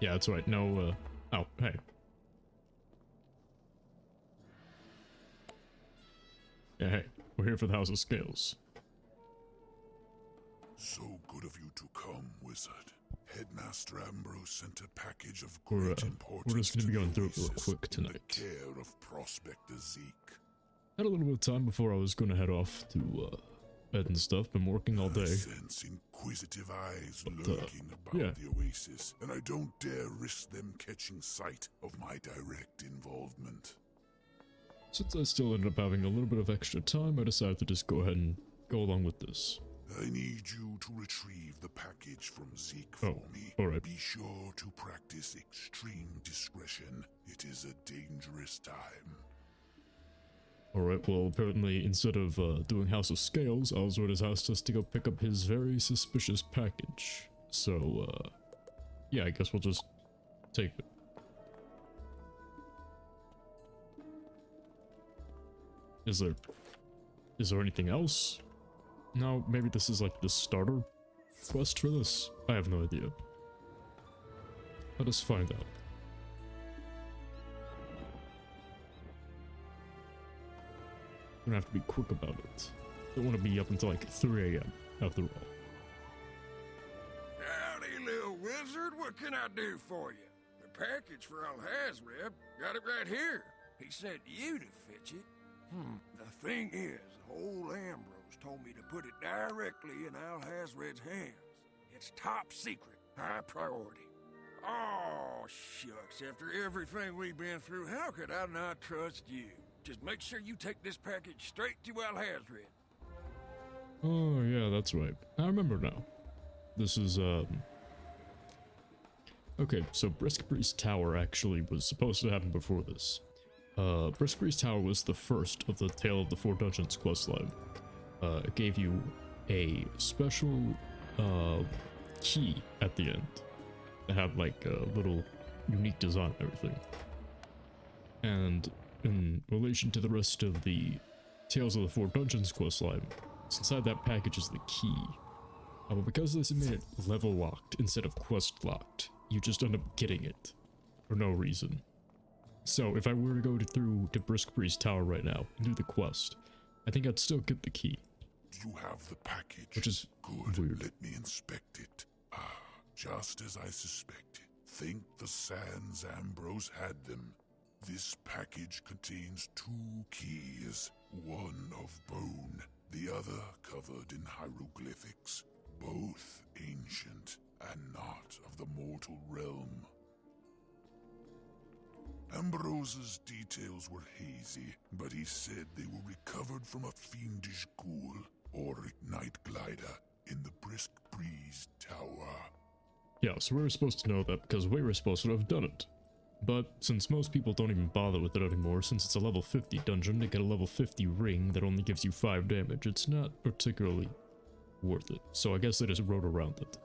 Yeah, that's right. No, oh, hey. Yeah, hey. We're here for the House of Scales. So good of you to come, Wizard. Headmaster Ambrose sent a package of We're great importance just gonna be going through it real Oasis quick in the tonight. care of Prospector Zeke. Had a little bit of time before I was gonna head off to, bed and stuff. Been working all I day. sense inquisitive eyes lurking about yeah. the Oasis, and I don't dare risk them catching sight of my direct involvement. Since I still ended up having a little bit of extra time, I decided to just go ahead and go along with this. I need you to retrieve the package from Zeke for me. Alright. Be sure to practice extreme discretion. It is a dangerous time. Alright, well, apparently, instead of doing House of Scales, Oswald has asked us to go pick up his very suspicious package. So, yeah, I guess we'll just take it. Is there anything else? No, maybe this is like the starter quest for this? I have no idea. Let us find out. We're gonna have to be quick about it. Don't want to be up until like 3 AM after all. Howdy, little wizard. What can I do for you? The package for Alhazred. Got it right here. He sent you to fetch it. The thing is, old Ambrose told me to put it directly in Alhazred's hands. It's top secret, high priority. Oh, shucks. After everything we've been through, how could I not trust you? Just make sure you take this package straight to Alhazred. Oh, yeah, that's right. I remember now. This is, okay, so Briskbury's Tower actually was supposed to happen before this. Briskbury's Tower was the first of the Tale of the Four Dungeons questline. It gave you a special, key at the end. That had, like, a little unique design and everything. And in relation to the rest of the Tales of the Four Dungeons questline, inside that package is the key. But because this made it level locked instead of quest locked, you just end up getting it for no reason. So if I were to go through to Briskbury's Tower right now and do the quest, I think I'd still get the key. You have the package. Which is good. Weird. Let me inspect it. Ah, just as I suspected. Think the Sans Ambrose had them. This package contains 2 keys, one of bone, the other covered in hieroglyphics, both ancient and not of the mortal realm. Ambrose's details were hazy, but he said they were recovered from a fiendish ghoul or ignite glider in the Brisk Breeze Tower. Yeah, so we were supposed to know that because we were supposed to have done it. But since most people don't even bother with it anymore, since it's a level 50 dungeon to get a level 50 ring that only gives you 5 damage, it's not particularly worth it. So I guess they just rode around it.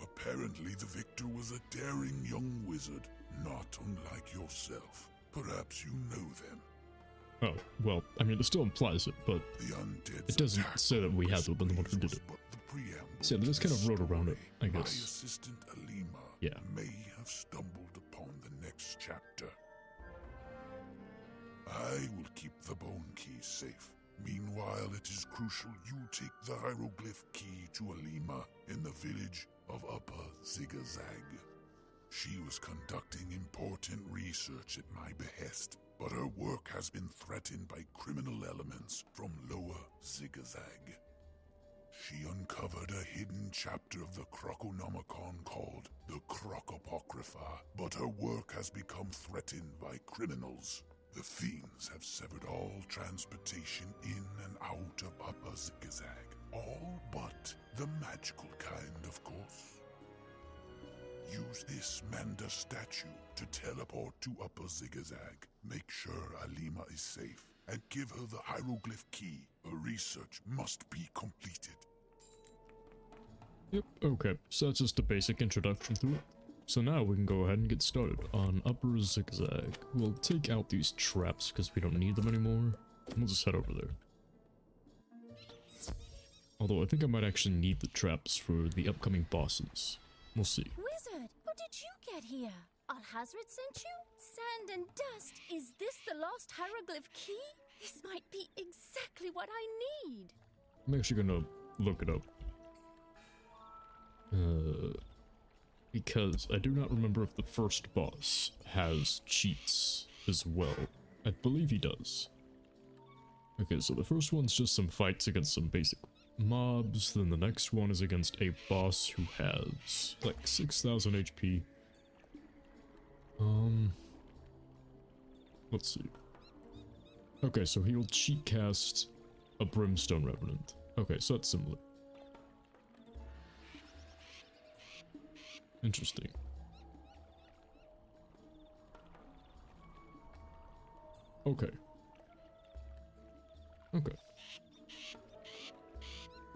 Apparently the victor was a daring young wizard, not unlike yourself. Perhaps you know them. Oh, well, I mean, it still implies it, but The undead's it doesn't attack say that we had to have been the one who did was it. but the preamble So they just to kind of the rode around it, I story. My guess. assistant Alima Yeah. may have stumbled upon the next chapter. I will keep the bone keys safe. Meanwhile, it is crucial you take the hieroglyph key to Alima in the village of Upper Zigazag. She was conducting important research at my behest, but her work has been threatened by criminal elements from Lower Zigazag. She uncovered a hidden chapter of the Croconomicon called the Crocopocrypha, but her work has become threatened by criminals. The fiends have severed all transportation in and out of Upper Zigazag. All but the magical kind, of course. Use this Manda statue to teleport to Upper Zigazag. Make sure Alima is safe, and give her the hieroglyph key. Her research must be completed. Yep, okay, so that's just a basic introduction to it. So now we can go ahead and get started on Upper Zigzag. We'll take out these traps because we don't need them anymore. And we'll just head over there. Although I think I might actually need the traps for the upcoming bosses. We'll see. Wizard, how did you get here? Alhazred sent you? Sand and dust. Is this the lost hieroglyph key? This might be exactly what I need. I'm actually gonna look it up. Because I do not remember if the first boss has cheats as well. I believe he does. Okay, so the first one's just some fights against some basic mobs, then the next one is against a boss who has like 6,000 HP. Let's see. Okay, so he'll cheat cast a Brimstone Revenant. Okay, so that's similar. Interesting. Okay. Okay.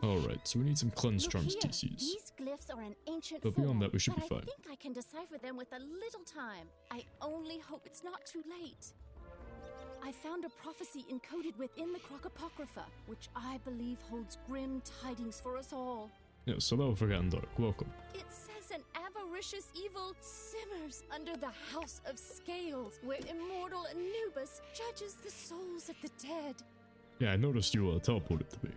Alright, so we need some Cleanse Charms Look here. TCs. These glyphs are an ancient But beyond form, that, we should be but fine. I think I can decipher them with a little time. I only hope it's not too late. I found a prophecy encoded within the Crocapocrypha, which I believe holds grim tidings for us all. Yeah, so that'll Forgotten Dark. Welcome. It says an avaricious evil simmers under the House of Scales, where immortal Anubis judges the souls of the dead. Yeah, I noticed you teleported to me.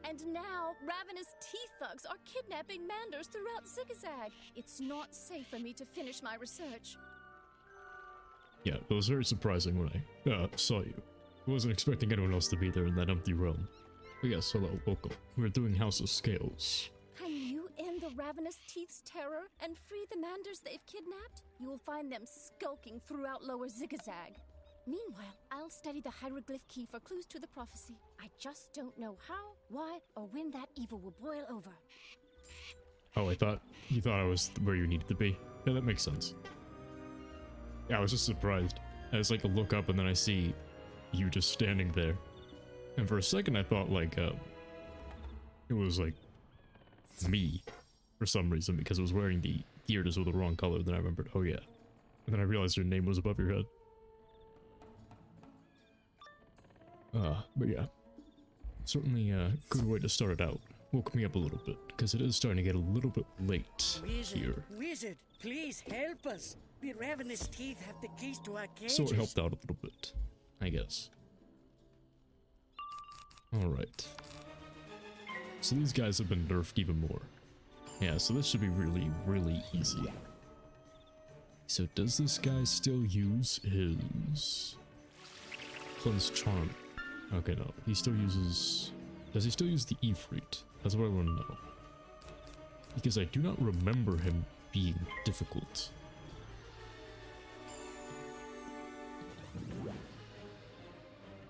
And now, ravenous teeth thugs are kidnapping Manders throughout Zigzag. It's not safe for me to finish my research. Yeah, it was very surprising when I saw you. I wasn't expecting anyone else to be there in that empty realm. But yes, hello, welcome. We're doing House of Scales. Can you end the ravenous teeth's terror and free the Manders they've kidnapped? You will find them skulking throughout Lower Zigzag. Meanwhile, I'll study the hieroglyph key for clues to the prophecy. I just don't know how, why, or when that evil will boil over. Oh, you thought I was where you needed to be. Yeah, that makes sense. Yeah, I was just surprised. I was like, a look up and then I see you just standing there. And for a second I thought like, it was like me for some reason because it was wearing the gear just with the wrong color. Then I remembered, oh yeah. And then I realized your name was above your head. But yeah. Certainly a good way to start it out. Woke me up a little bit, because it is starting to get a little bit late here. Wizard, please help us. The ravenous teeth have the keys to our cages. So it helped out a little bit, I guess. Alright. So these guys have been nerfed even more. Yeah, so this should be really, really easy. So does this guy still use his Cleanse Charm? Okay, no. He still uses... Does he still use the Ifrit? That's what I want to know. Because I do not remember him being difficult.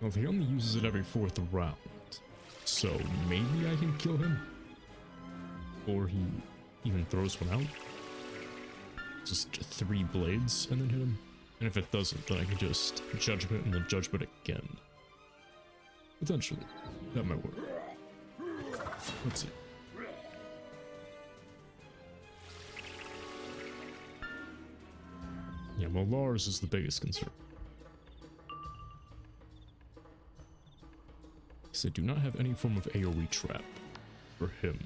Well, he only uses it every 4th round. So maybe I can kill him? Or he even throws one out? Just 3 blades and then hit him? And if it doesn't, then I can just Judgment and then Judgment again. Potentially. That might work. Let's see. Yeah, Moh'Larz is the biggest concern. Because I do not have any form of AoE trap for him.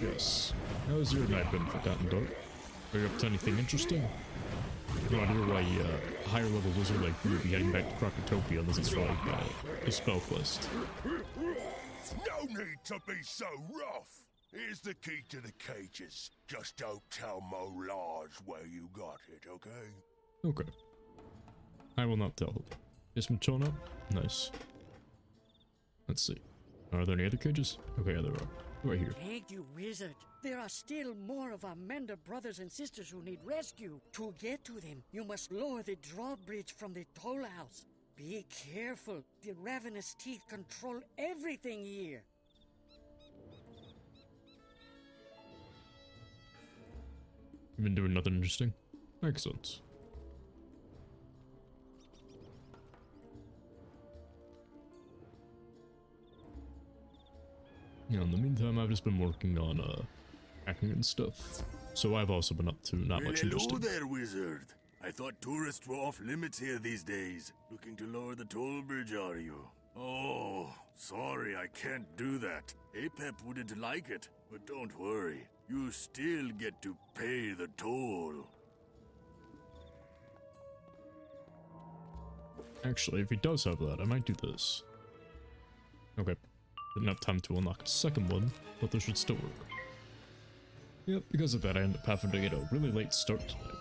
Yes. How has your night been, Forgotten Dark? Are you up to anything interesting? No idea why a higher level wizard like you would be heading back to Crocotopia unless it's for like a spell quest. No need to be so rough. Here's the key to the cages. Just don't tell Moh'Larz where you got it, okay? Okay. I will not tell him. Is Machona? Nice. Let's see. Are there any other cages? Okay, yeah, there are. Right here. Thank you, Wizard. There are still more of our Mender brothers and sisters who need rescue. To get to them, you must lower the drawbridge from the toll house. Be careful. The ravenous teeth control everything here. You've been doing nothing interesting? Makes sense. You know, in the meantime, I've just been working on hacking and stuff. So I've also been up to not much Hello interesting. there, wizard. I thought tourists were off limits here these days. Looking to lower the toll bridge, are you? Oh, sorry, I can't do that. Apep wouldn't like it, but don't worry. You still get to pay the toll. Actually, if he does have that, I might do this. Okay. Didn't have time to unlock a second one, but this should still work. Yep, because of that, I end up having to get a really late start today.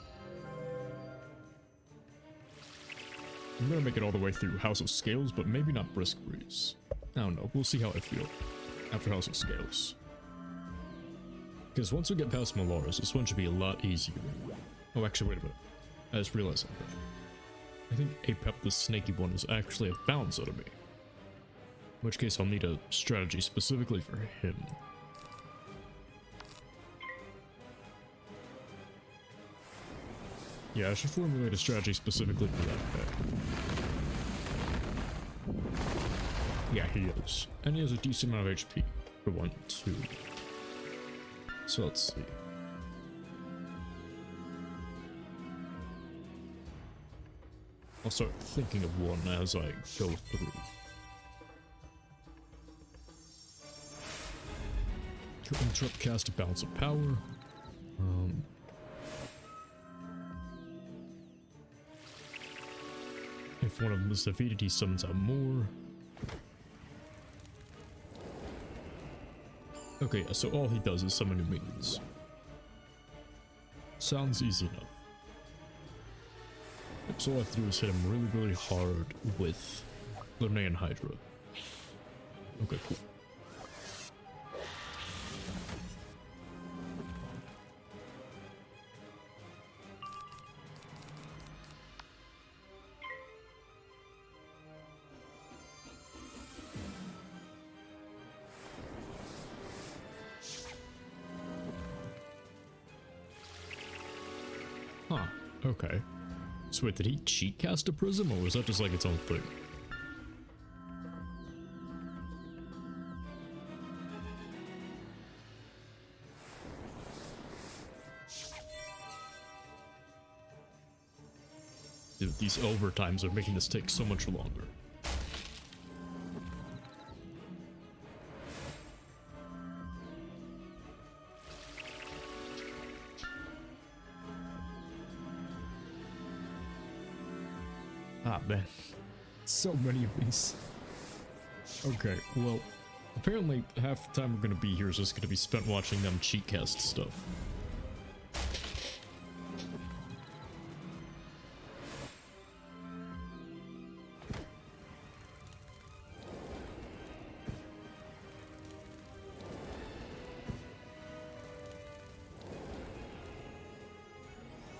I'm gonna make it all the way through House of Scales, but maybe not Brisk Breeze. I don't know, we'll see how I feel after House of Scales. Because once we get past Moh'Larz, this one should be a lot easier. Oh, actually, wait a minute. I just realized something. I think Apep, the snaky one, is actually a bounce out of me. In which case, I'll need a strategy specifically for him. Yeah, I should formulate a strategy specifically for that guy. Yeah, he is. And he has a decent amount of HP for 1, 2. So let's see. I'll start thinking of one as I go through. Interrupt cast a Bounce of Power. If one of them is defeated, he summons out more. Okay, so all he does is summon new minions. Sounds easy enough. So all I have to do is hit him really hard with Linnaean Hydra. Okay, cool. Huh, okay. So wait, did he cheat cast a prism, or was that just like its own thing? Dude, these overtimes are making this take so much longer. Ah, man. So many of these. Okay, well, apparently half the time we're gonna be here is just gonna be spent watching them cheat cast stuff.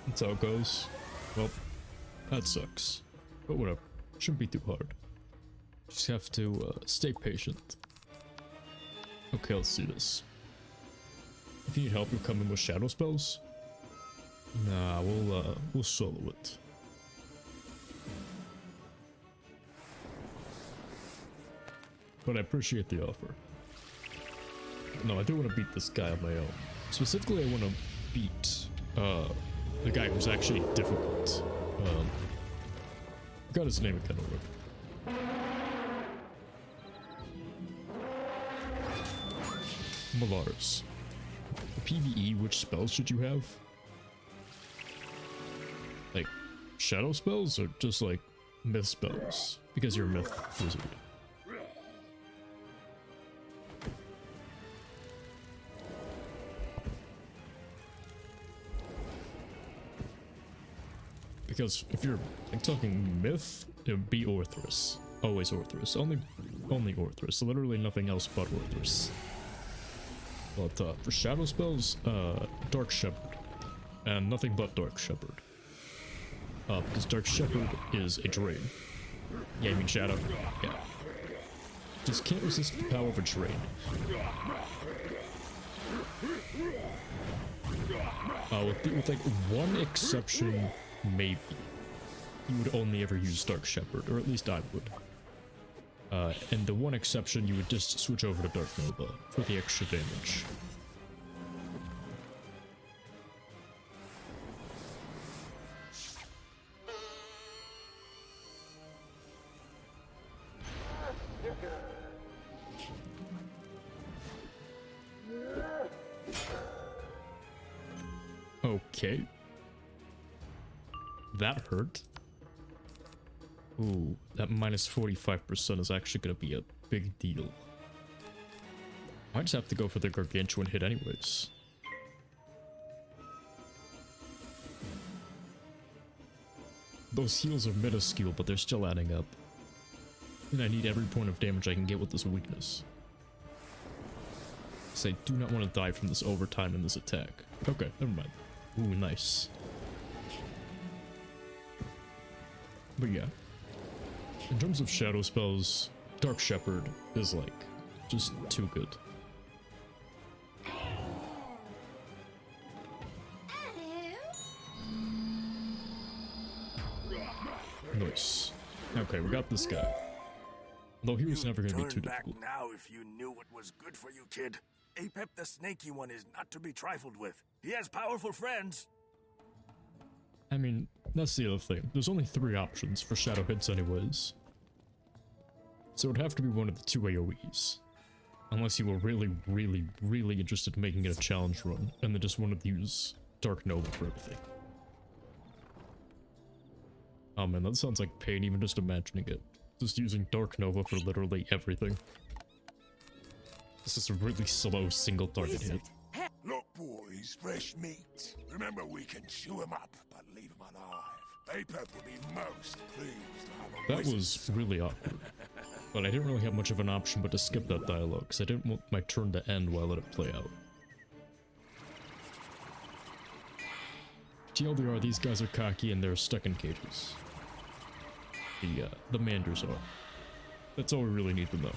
That's how it goes. Well, that sucks. But whatever. Shouldn't be too hard. Just have to stay patient. Okay, let's see this. If you need help, you'll come in with shadow spells. Nah, we'll solo it. But I appreciate the offer. No, I do want to beat this guy on my own. Specifically, I want to beat the guy who's actually difficult. Got his name kind of weird. Moh'Larz. PvE, which spells should you have? Like, shadow spells or just like myth spells? Because you're a myth wizard. Because if you're like talking myth, it would be Orthrus. Always Orthrus. Only Orthrus. Literally nothing else but Orthrus. But for shadow spells, Dark Shepherd. And nothing but Dark Shepherd. Because Dark Shepherd is a drain. Yeah, I mean shadow. Yeah. Just can't resist the power of a drain. With like one exception, maybe, you would only ever use Dark Shepherd, or at least I would. And the one exception, you would just switch over to Dark Nova for the extra damage. Okay. That hurt. Ooh, that minus 45% is actually going to be a big deal. Might just have to go for the gargantuan hit anyways. Those heals are minuscule, but they're still adding up. And I need every point of damage I can get with this weakness. So I do not want to die from this overtime in this attack. Okay, never mind. Ooh, nice. But yeah. In terms of shadow spells, Dark Shepherd is like, just too good. Nice. Okay, we got this guy. Though he was never going to be too difficult. Now if you knew what was good for you, kid. Apep the snaky one is not to be trifled with. He has powerful friends. I mean, that's the other thing. There's only 3 options for shadow hits anyways. So it would have to be one of the 2 AoEs. Unless you were really, really, really interested in making it a challenge run, and then just wanted to use Dark Nova for everything. Oh man, that sounds like pain even just imagining it. Just using Dark Nova for literally everything. This is a really slow single target hit. Look, boys, fresh meat. Remember, we can chew him up, but leave him alive. Apep will be most pleased to have a That was really awkward. But I didn't really have much of an option but to skip that dialogue, because I didn't want my turn to end while I let it play out. TLDR, these guys are cocky and they're stuck in cages. The Manders are. That's all we really need to know.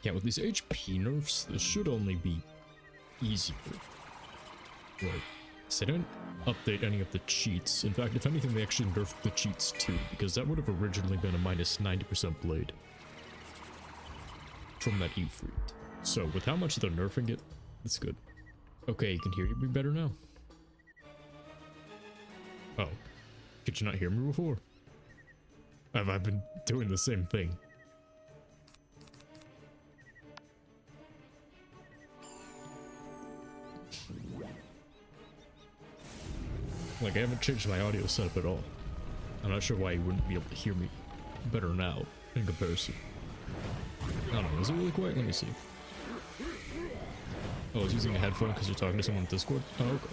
Yeah, with these HP nerfs, this should only be easier. Right. So they didn't update any of the cheats. In fact, if anything, they actually nerfed the cheats too, because that would have originally been a minus 90% blade from that Ifrit. So with how much they're nerfing it, it's good. Okay, you can hear me better now. Oh, could you not hear me before? I've been doing the same thing. Like, I haven't changed my audio setup at all. I'm not sure why you wouldn't be able to hear me better now in comparison. I don't know, is it really quiet? Let me see. Oh, I was using a headphone because you're talking to someone on Discord? Oh, okay.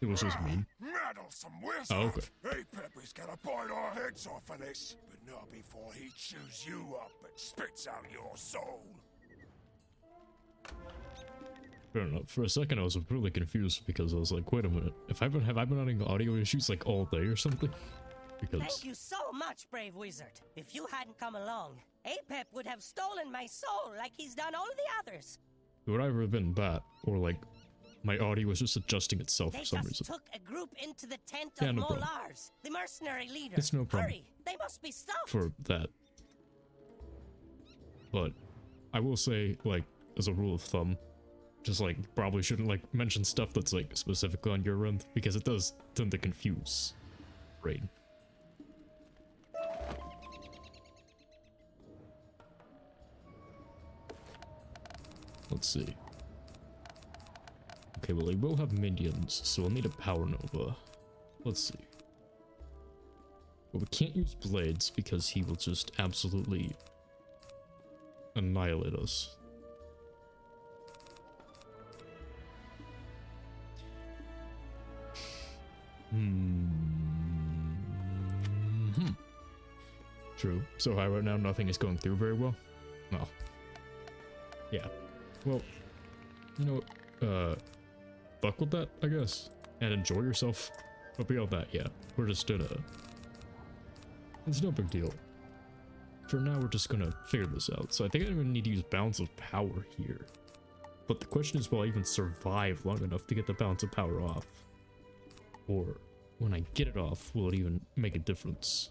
It was just me. meddlesome wizard. Oh, okay. Apep is gonna bite our heads off for this, but not before he chews you up and spits out your soul. Fair enough. For a second, I was really confused because I was like, "Wait a minute! Have I been having audio issues like all day or something?" Because thank you so much, brave wizard. If you hadn't come along, Apep would have stolen my soul like he's done all the others. it would either have been that or like my audio was just adjusting itself for some They reason. just took a group into the tent Yeah, of no problem. Moh'Larz, the mercenary leader. It's no problem. Hurry, they must be stuffed. For that. But I will say, like, as a rule of thumb, just like probably shouldn't like mention stuff that's like specifically on your end because it does tend to confuse Raid. Let's see. Okay, well, he will have minions, so we'll need a power nova. Let's see. But we can't use blades because he will just absolutely annihilate us. True. So high right now, nothing is going through very well. No. Yeah. Well, you know what? Fuck with that, I guess. And enjoy yourself. But beyond that, yeah. We're just gonna... It's no big deal. For now, we're just gonna figure this out. So I think I'm gonna need to use Balance of Power here. But the question is, will I even survive long enough to get the Balance of Power off? Or when I get it off, will it even make a difference?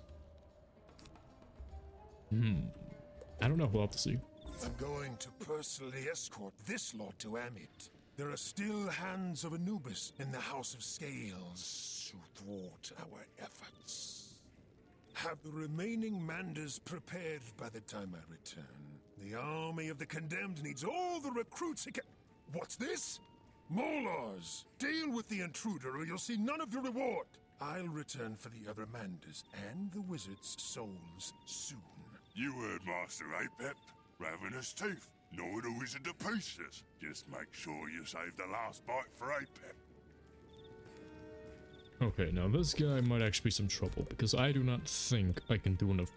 I don't know, we'll have to see. I'm going to personally escort this lot to Amit. There are still hands of Anubis in the House of Scales to thwart our efforts. Have the remaining Manders prepared by the time I return. The army of the condemned needs all the recruits it can... What's this? Moh'Larz, deal with the intruder or you'll see none of your reward. I'll return for the other Manders and the wizard's souls soon. You heard Master Apep. Ravenous teeth. Gnaw the wizard to pieces. Just make sure you save the last bite for Apep. Okay, now this guy might actually be some trouble, because I do not think I can do enough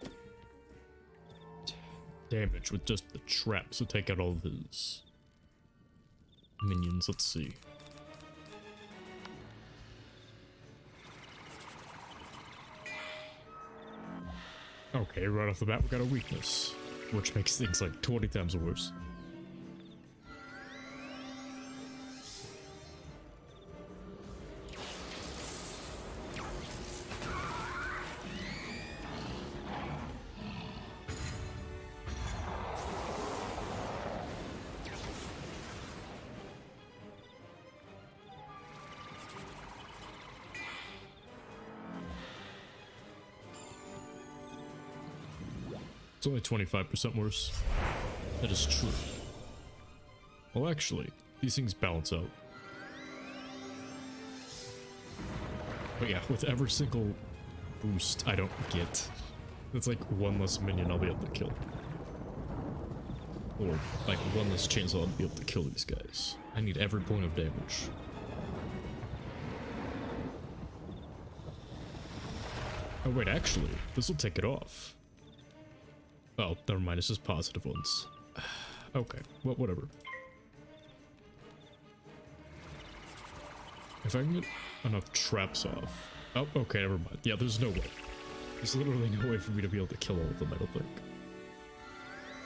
damage with just the traps to take out all of his minions. Let's see. Okay, right off the bat we got a weakness, which makes things like 20 times worse. It's only 25% worse. That is true. Well, actually, these things balance out. But yeah, with every single boost I don't get, it's like one less minion I'll be able to kill. Or like one less chance I'll be able to kill these guys. I need every point of damage. Oh wait, actually, this will take it off. Oh, never mind, it's just positive ones. Okay, well, whatever. If I can get enough traps off... Oh, okay, never mind. Yeah, there's no way. There's literally no way for me to be able to kill all of them, I don't think.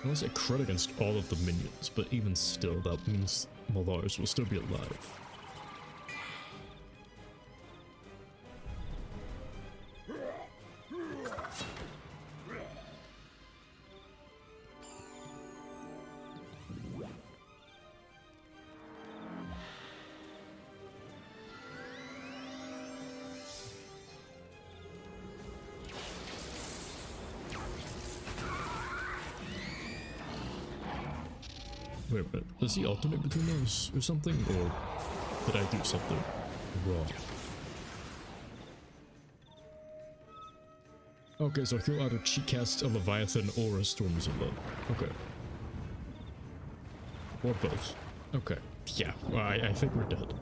Unless I crit against all of the minions, but even still, that means Moh'Larz will still be alive. Wait a minute, does he alternate between those or something, or did I do something wrong? Okay, so he'll either cheat cast a Leviathan or a Stormzilla. Okay. Or both. Okay. Yeah, well, I think we're dead.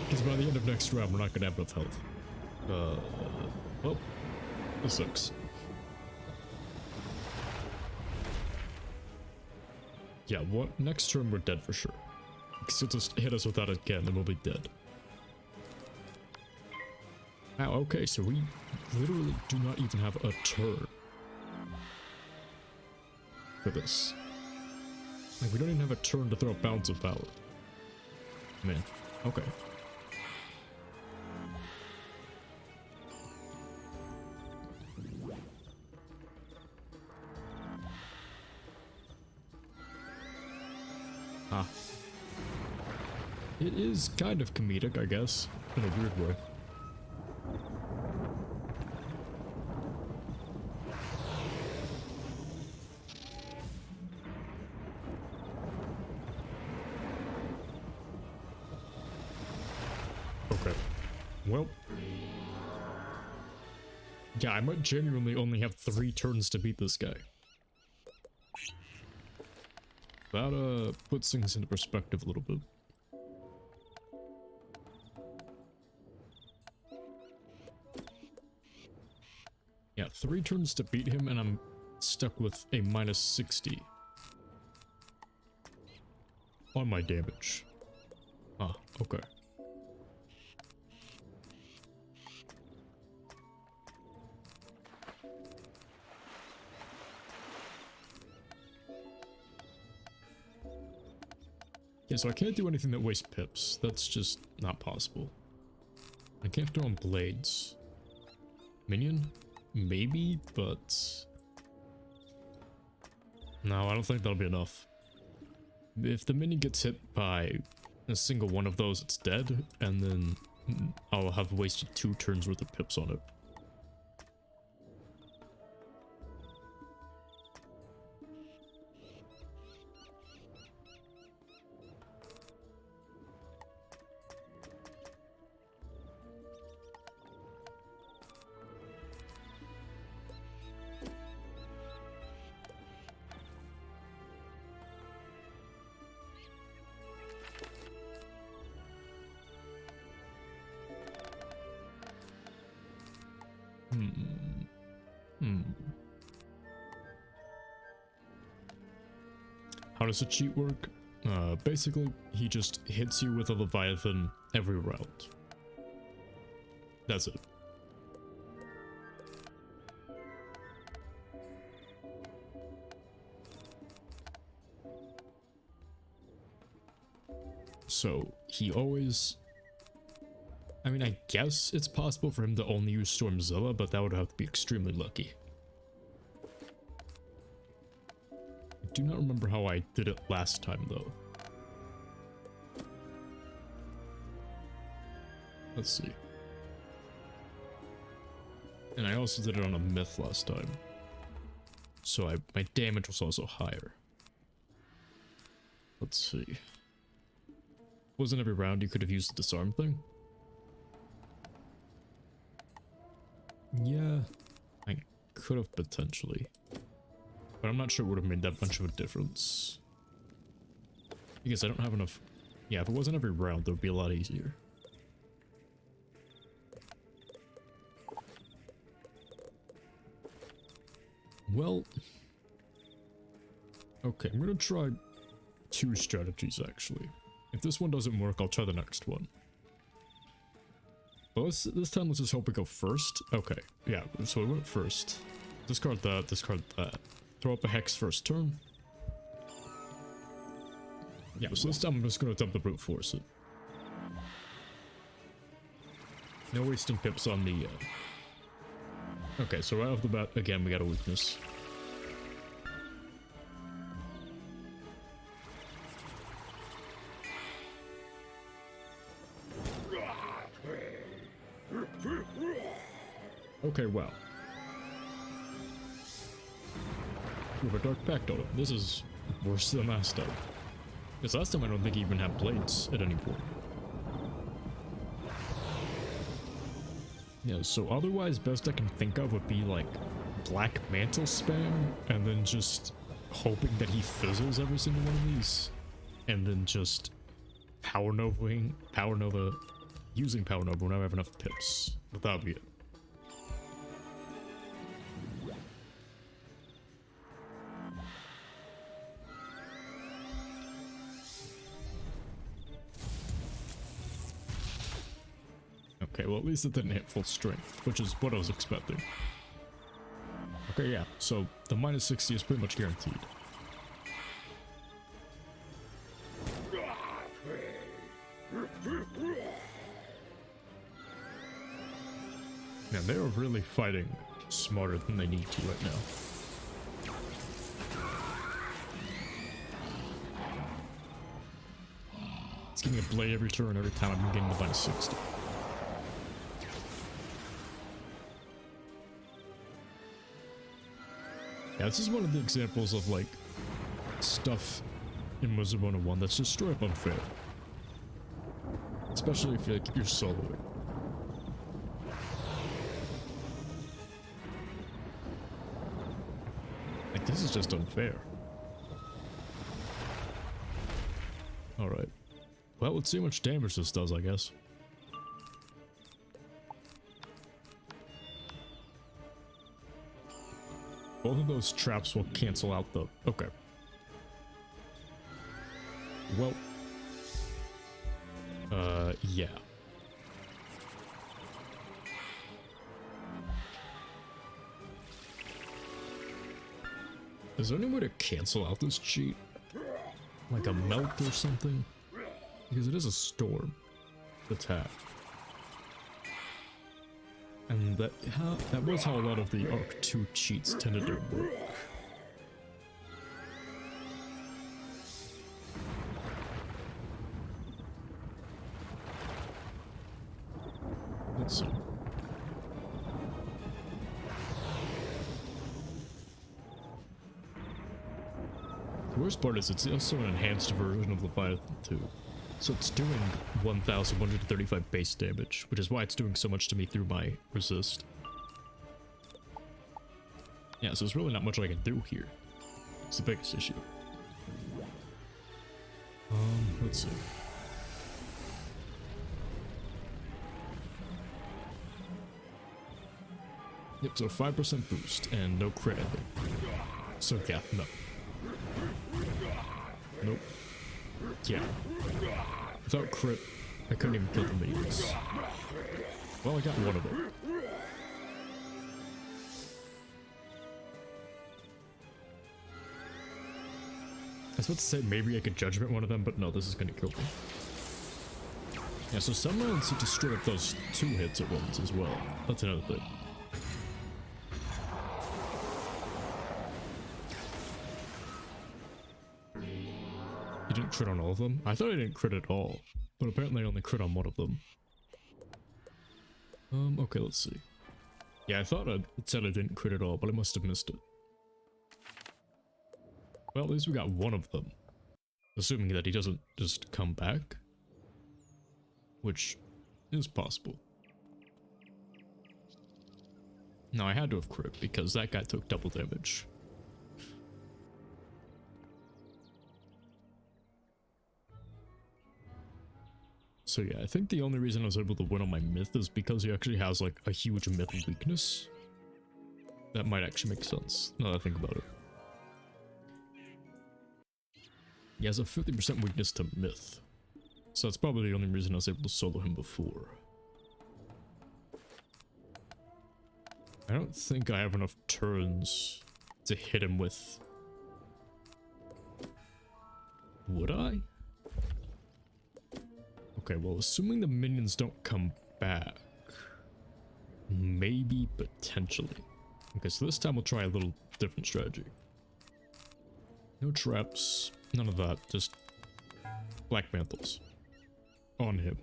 Because by the end of next round, we're not going to have enough health. Well, this sucks. Yeah, next turn we're dead for sure. Because he'll just hit us with that again and we'll be dead. Wow, okay, so we literally do not even have a turn for this. Like, we don't even have a turn to throw bounds of power. Man, okay. Ah. It is kind of comedic, I guess, in a weird way. Okay. Well. Yeah, I might genuinely only have 3 turns to beat this guy. That, puts things into perspective a little bit. Yeah, 3 turns to beat him, and I'm stuck with a minus 60 on my damage. Ah, okay. Yeah, so I can't do anything that wastes pips. That's just not possible. I can't throw on blades. Minion? Maybe, but... No, I don't think that'll be enough. If the minion gets hit by a single one of those, it's dead, and then I'll have wasted 2 turns worth of pips on it. How does the cheat work? Basically, he just hits you with a Leviathan every round. That's it. So, he always... I mean, I guess it's possible for him to only use Stormzilla, but that would have to be extremely lucky. I do not remember how I did it last time, though. Let's see. And I also did it on a myth last time. So my damage was also higher. Let's see. Wasn't every round you could have used the disarm thing? Yeah, I could have potentially. But I'm not sure it would have made that much of a difference. Because I don't have enough... Yeah, if it wasn't every round, it would be a lot easier. Well... Okay, I'm gonna try 2 strategies, actually. If this one doesn't work, I'll try the next one. Well, this time let's just hope we go first. Okay, yeah, so we went first. Discard that, discard that. Throw up a Hex first turn. Yeah, so this time I'm just going to attempt to brute force it. No wasting pips on the... Okay, so right off the bat, again, we got a weakness. Okay, well. We have a Dark Pact on it. This is worse than last time. Because last time I don't think he even had blades at any point. Yeah, so otherwise best I can think of would be like Black Mantle spam, and then just hoping that he fizzles every single one of these. And then just Power Nova, using Power Nova when I have enough pips. But that would be it. Okay, well at least it didn't hit full strength, which is what I was expecting. Okay, yeah, so the minus 60 is pretty much guaranteed. Man, they are really fighting smarter than they need to right now. It's getting a blade every turn, every time I'm getting the minus 60. Yeah, this is one of the examples of, like, stuff in Wizard101 that's just straight up unfair. Especially if you're soloing. Like, this is just unfair. Alright. Well, let's see how much damage this does, I guess. Both of those traps will cancel out the... Okay. Well... yeah. Is there any way to cancel out this cheat? Like a melt or something? Because it is a storm attack. And that was how a lot of the Arc 2 cheats tended to work. Let's see. The worst part is it's also an enhanced version of Leviathan 2. So it's doing 1,135 base damage, which is why it's doing so much to me through my resist. Yeah, so there's really not much I can do here. It's the biggest issue. Let's see. Yep, so 5% boost and no crit, I think. So yeah, no. Nope. Yeah. Without crit, I couldn't even kill the minions. Well, I got one of them. I was about to say maybe I could judgment one of them, but no, this is gonna kill me. Yeah, so some rounds you destroy up those 2 hits at once as well. That's another thing. You didn't crit on all of them? I thought I didn't crit at all, but apparently I only crit on one of them. Okay, let's see. Yeah, I thought it said I didn't crit at all, but I must have missed it. Well, at least we got one of them. Assuming that he doesn't just come back. Which is possible. No, I had to have crit because that guy took double damage. So yeah, I think the only reason I was able to win on my myth is because he actually has like a huge myth weakness. That might actually make sense, now that I think about it. He has a 50% weakness to myth. So that's probably the only reason I was able to solo him before. I don't think I have enough turns to hit him with... Would I? Okay, well, assuming the minions don't come back, maybe potentially. Okay, so this time we'll try a little different strategy. No traps, none of that, just black mantles on him,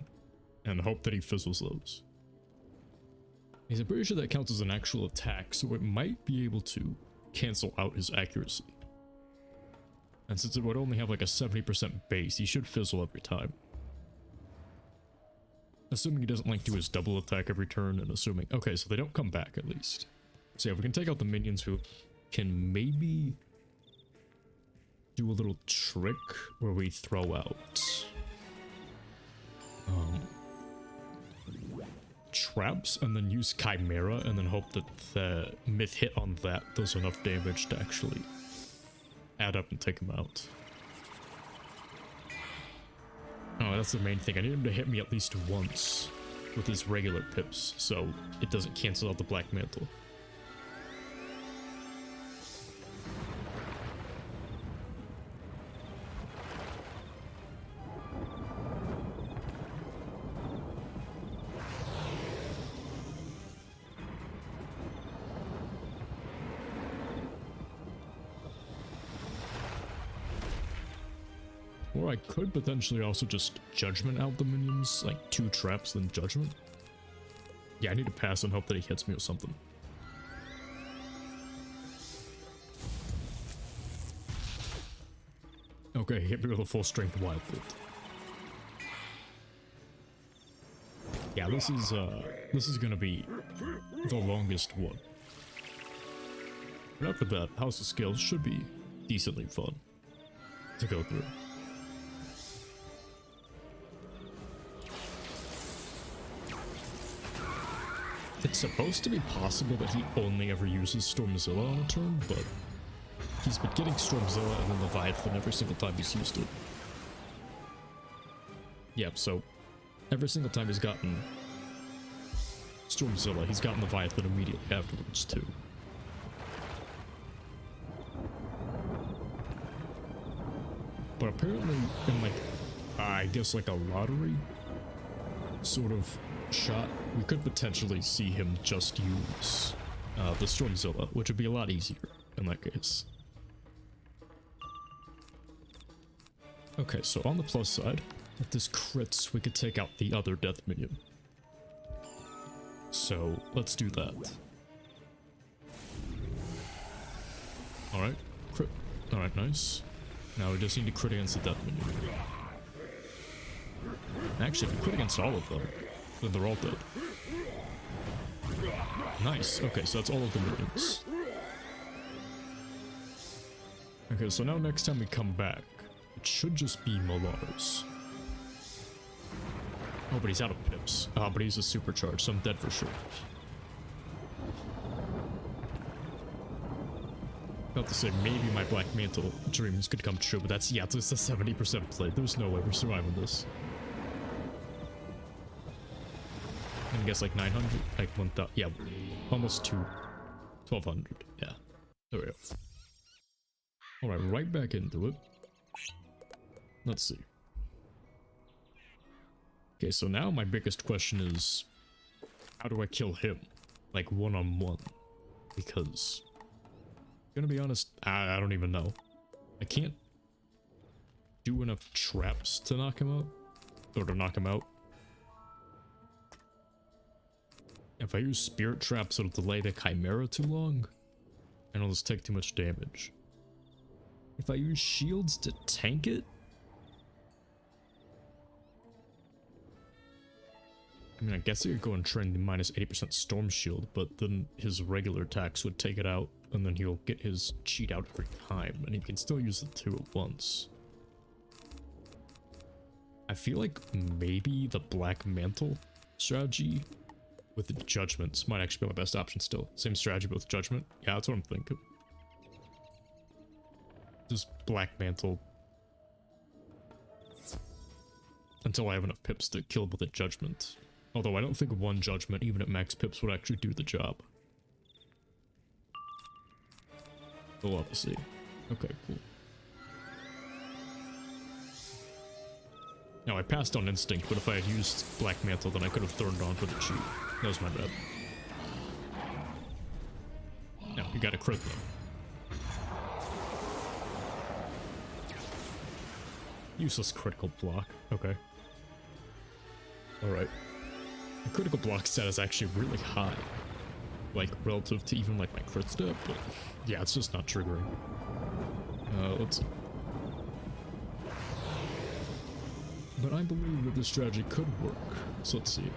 and hope that he fizzles those. I'm pretty sure that counts as an actual attack, so it might be able to cancel out his accuracy. And since it would only have like a 70% base, he should fizzle every time. Assuming he doesn't like do his double attack every turn, and assuming... Okay, so they don't come back at least. So yeah, we can take out the minions who can maybe do a little trick where we throw out traps and then use Chimera and then hope that the myth hit on that does enough damage to actually add up and take him out. Oh, that's the main thing. I need him to hit me at least once with his regular pips, so it doesn't cancel out the Black Mantle. Or I could potentially also just judgment out the minions, like 2 traps then judgment. Yeah, I need to pass and hope that he hits me with something. Okay, he hit me with a full strength wild bolt. Yeah, this is gonna be the longest one. But after that, House of Scales should be decently fun to go through. It's supposed to be possible that he only ever uses Stormzilla on a turn, but he's been getting Stormzilla and then Leviathan every single time he's used it. Yep, so every single time he's gotten Stormzilla, he's gotten Leviathan immediately afterwards too. But apparently in like, I guess like a lottery sort of shot, we could potentially see him just use the Stormzilla, which would be a lot easier in that case. Okay, so on the plus side, if this crits, we could take out the other death minion. So let's do that. Alright, crit. Alright, nice. Now we just need to crit against the death minion. Actually, if we crit against all of them, then they're all dead. Nice. Okay, so that's all of the minions. Okay, so now next time we come back, it should just be Moh'Larz. Oh, but he's out of pips. Ah, but he's a supercharge, so I'm dead for sure. About to say, maybe my Black Mantle dreams could come true, but that's, yeah, it's a 70% play. There's no way we're surviving this. I guess like 900, like 1,000, yeah, almost 1,200, yeah. There we go. Alright, right back into it. Let's see. Okay, so now my biggest question is, how do I kill him? Like, one-on-one? Because, gonna be honest, I don't even know. I can't do enough traps to knock him out, or to knock him out. If I use spirit traps, it'll delay the Chimera too long, and it'll just take too much damage. If I use shields to tank it, I mean, I guess I could go and train the minus 80% storm shield, but then his regular attacks would take it out, and then he'll get his cheat out every time, and he can still use the two at once. I feel like maybe the Black Mantle strategy with the Judgments might actually be my best option still. Same strategy, but with Judgment. Yeah, that's what I'm thinking. Just Black Mantle until I have enough pips to kill with a Judgment. Although I don't think one Judgment, even at max pips, would actually do the job. We'll have to see. Okay, cool. Now, I passed on Instinct, but if I had used Black Mantle, then I could have thrown it on for the cheat. That was my bad. Now, you gotta crit them. Useless critical block. Okay. Alright. The critical block stat is actually really high. Like, relative to even, like, my crit stat, but yeah, it's just not triggering. Let's see. But I believe that this strategy could work, so let's see.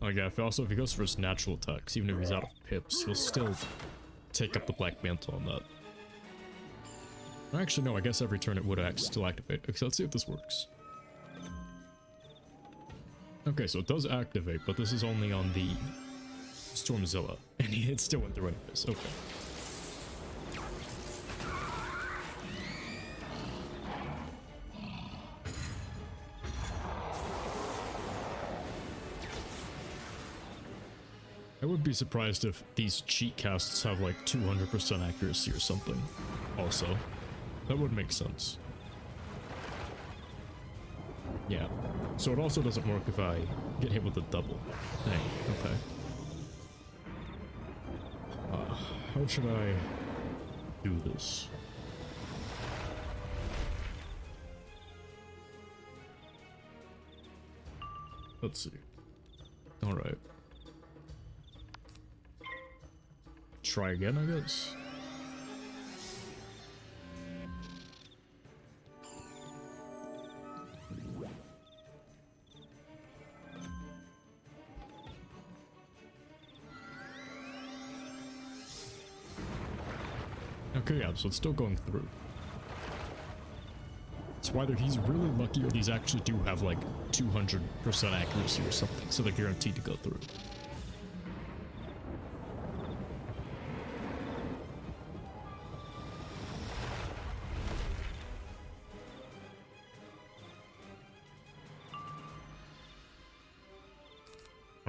Oh yeah, if he goes for his natural attacks, even if he's out of pips, he'll still take up the Black Mantle on that. Actually, no, I guess every turn it would still activate. Okay, so let's see if this works. Okay, so it does activate, but this is only on the Stormzilla, and it still went through anyways. Okay. I would be surprised if these cheat casts have like 200% accuracy or something. Also, that would make sense. Yeah. So it also doesn't work if I get hit with a double thing. Okay. How should I do this? Let's see. Alright. Try again, I guess. Okay, yeah, so it's still going through. It's whether he's really lucky or these actually do have like 200% accuracy or something, so they're guaranteed to go through.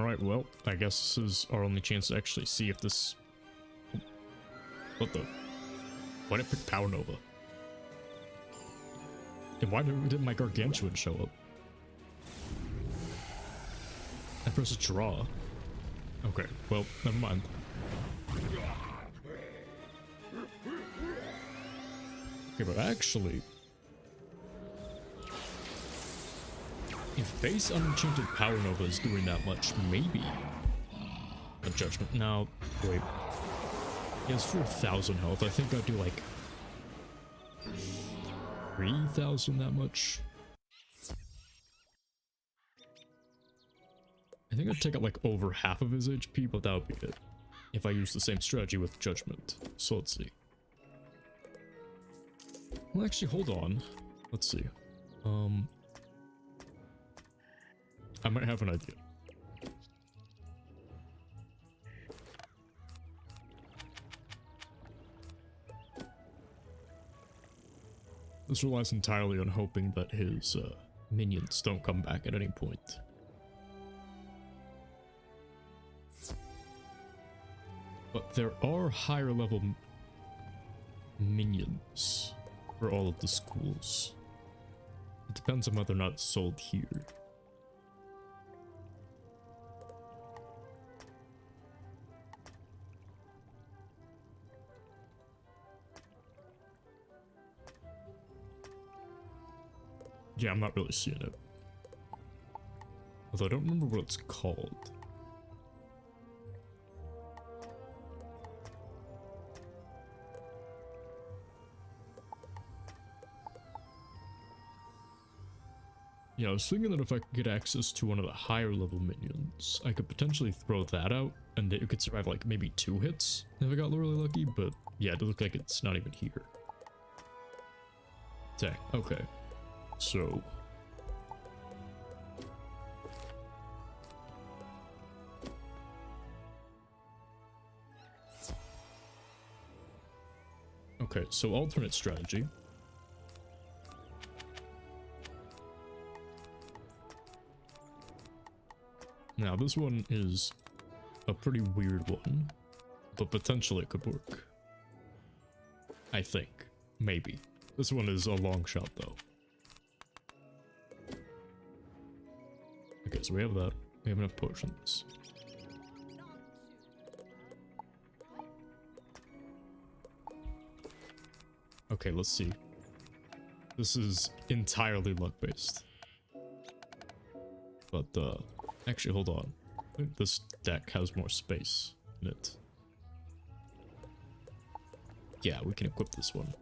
Alright, well, I guess this is our only chance to actually see if this... What the... Why did I pick Power Nova? And why didn't my Gargantuan show up? I pressed draw. Okay, well, never mind. Okay, but actually... If base Unenchanted Power Nova is doing that much, maybe a Judgment. Now, wait. He has 4,000 health. I think I'd do like 3,000 that much. I think I'd take out like over half of his HP, but that would be it. If I use the same strategy with Judgment. So let's see. Well, actually, hold on. Let's see. I might have an idea. This relies entirely on hoping that his minions don't come back at any point. But there are higher level minions for all of the schools. It depends on whether or not it's sold here. Yeah, I'm not really seeing it. Although I don't remember what it's called. Yeah, I was thinking that if I could get access to one of the higher level minions, I could potentially throw that out, and it could survive like maybe 2 hits if I got really lucky, but yeah, it does look like it's not even here. Dang, okay. So... Okay, so alternate strategy. Now this one is a pretty weird one, but potentially it could work. I think. Maybe. This one is a long shot though. Okay, so we have that. We have enough potions. Okay, let's see. This is entirely luck-based. But, actually, hold on. I think this deck has more space in it. Yeah, we can equip this one.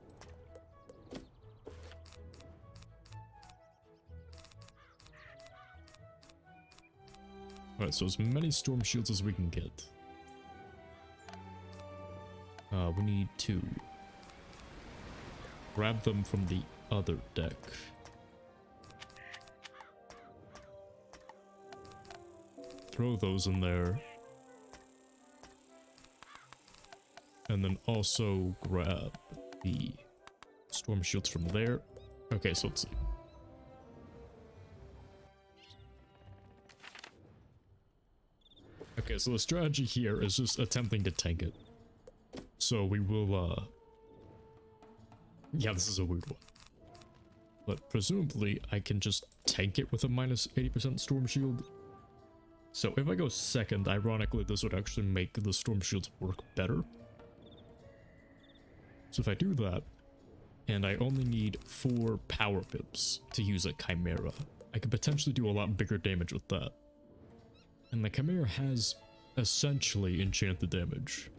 Alright, so as many storm shields as we can get. We need to grab them from the other deck. Throw those in there. And then also grab the storm shields from there. Okay, so let's see. Okay, so the strategy here is just attempting to tank it. So we will, yeah, this is a weird one. But presumably, I can just tank it with a minus 80% storm shield. So if I go second, ironically, this would actually make the storm shields work better. So if I do that, and I only need 4 power pips to use a Chimera, I could potentially do a lot bigger damage with that. And the Chimera has essentially enchanted damage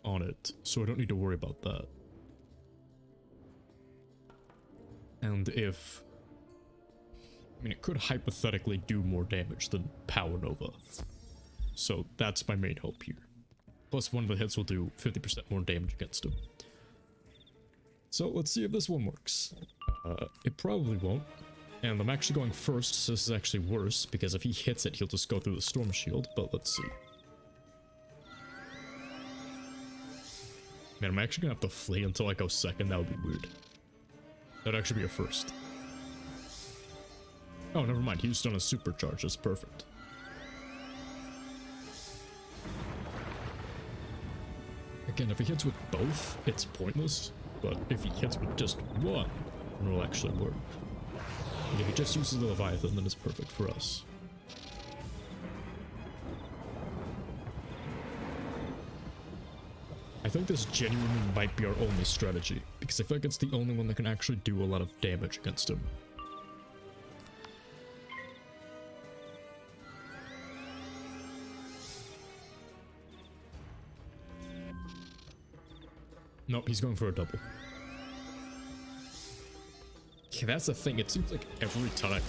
on it, so I don't need to worry about that. And if... I mean, it could hypothetically do more damage than Power Nova. So that's my main hope here. Plus one of the hits will do 50% more damage against him. So let's see if this one works. It probably won't. And I'm actually going first, so this is actually worse, because if he hits it, he'll just go through the storm shield, but let's see. Man, I'm actually gonna have to flee until I go second, that would be weird. That'd actually be a first. Oh, never mind, he just done a supercharge, that's perfect. Again, if he hits with both, it's pointless, but if he hits with just one, then it'll actually work. And if he just uses the Leviathan, then it's perfect for us. I think this genuinely might be our only strategy, because I feel like it's the only one that can actually do a lot of damage against him. Nope, he's going for a double. Yeah, that's the thing. It seems like every time,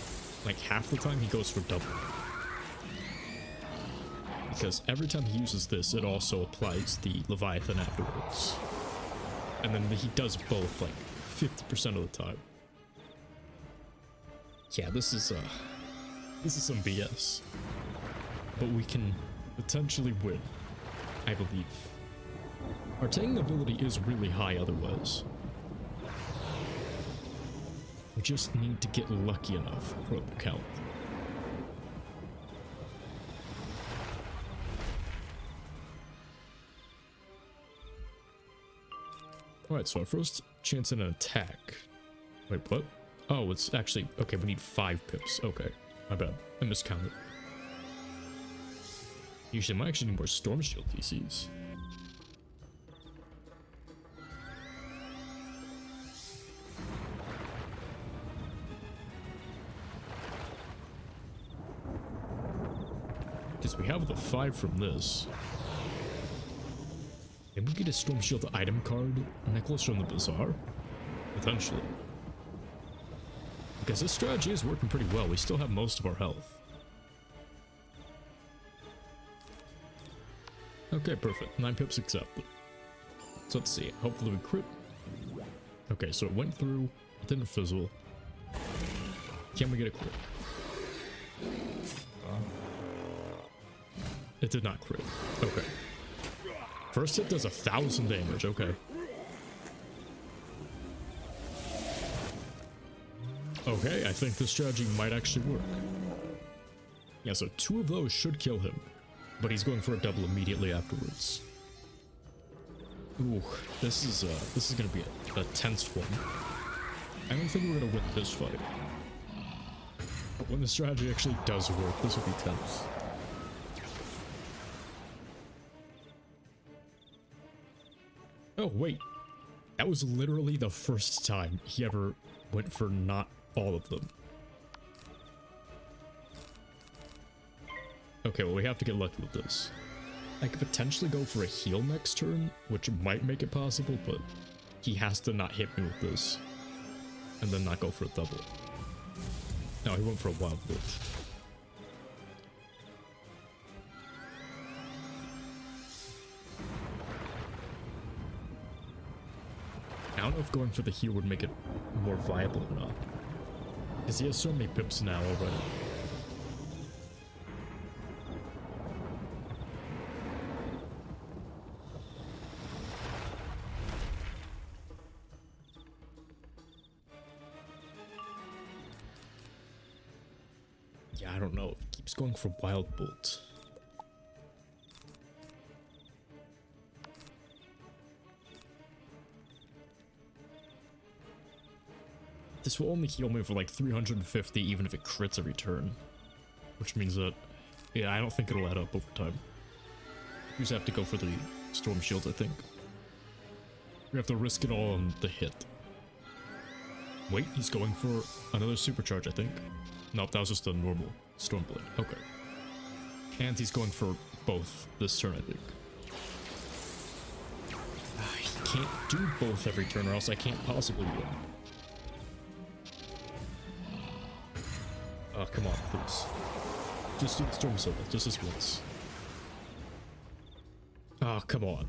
like half the time, he goes for double. Because every time he uses this, it also applies the Leviathan afterwards. And then he does both, like, 50% of the time. Yeah, this is some BS. But we can potentially win, I believe. Our tanking ability is really high otherwise. We just need to get lucky enough for it to count. Alright, so our first chance at an attack. Wait, what? Oh, it's actually... Okay, we need 5 pips. Okay, my bad. I miscounted. Usually, I might actually need more Storm Shield DCs. Because we have the 5 from this. Maybe we get a Storm Shield item card necklace from the Bazaar? Potentially. Because this strategy is working pretty well. We still have most of our health. Okay, perfect. 9 pips accepted. So let's see. Hopefully we crit. Okay, so it went through. It didn't fizzle. Can we get a crit? It did not crit. Okay. First hit does 1,000 damage. Okay. Okay, I think this strategy might actually work. Yeah, so 2 of those should kill him, but he's going for a double immediately afterwards. Ooh, this is gonna be a tense one. I don't think we're gonna win this fight. But when the strategy actually does work, this will be tense. Oh, wait. That was literally the first time he ever went for not all of them. Okay, well, we have to get lucky with this. I could potentially go for a heal next turn, which might make it possible, but he has to not hit me with this. And then not go for a double. No, he went for a wild bolt. I don't know if going for the heal would make it more viable or not. Because he has so many pips now already. Yeah, I don't know. It keeps going for Wild Bolt. This will only heal me for like 350 even if it crits every turn. Which means that, yeah, I don't think it'll add up over time. We just have to go for the Storm Shields, I think. We have to risk it all on the hit. Wait, he's going for another supercharge, I think. Nope, that was just a normal Stormblade. Okay. And he's going for both this turn, I think. He can't do both every turn or else I can't possibly win. Oh, come on, please. Just do the Storm Silver, just this once. Oh, come on.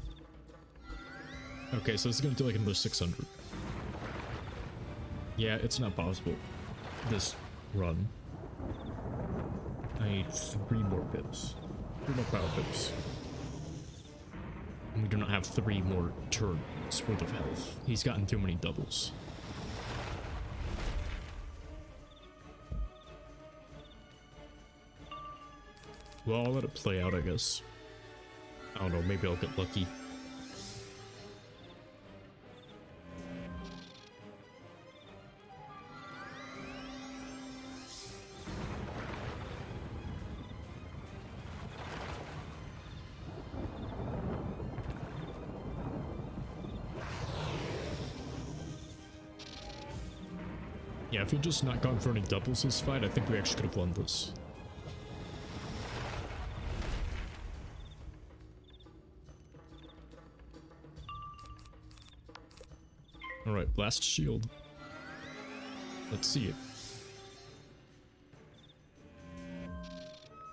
Okay, so this is gonna do like another 600. Yeah, it's not possible. This run. I need 3 more pips. 3 more power pips. And we do not have 3 more turns worth of health. He's gotten too many doubles. Well, I'll let it play out, I guess. I don't know, maybe I'll get lucky. Yeah, if we'd just not gone for any doubles this fight, I think we actually could have won this. Alright, blast shield. Let's see it.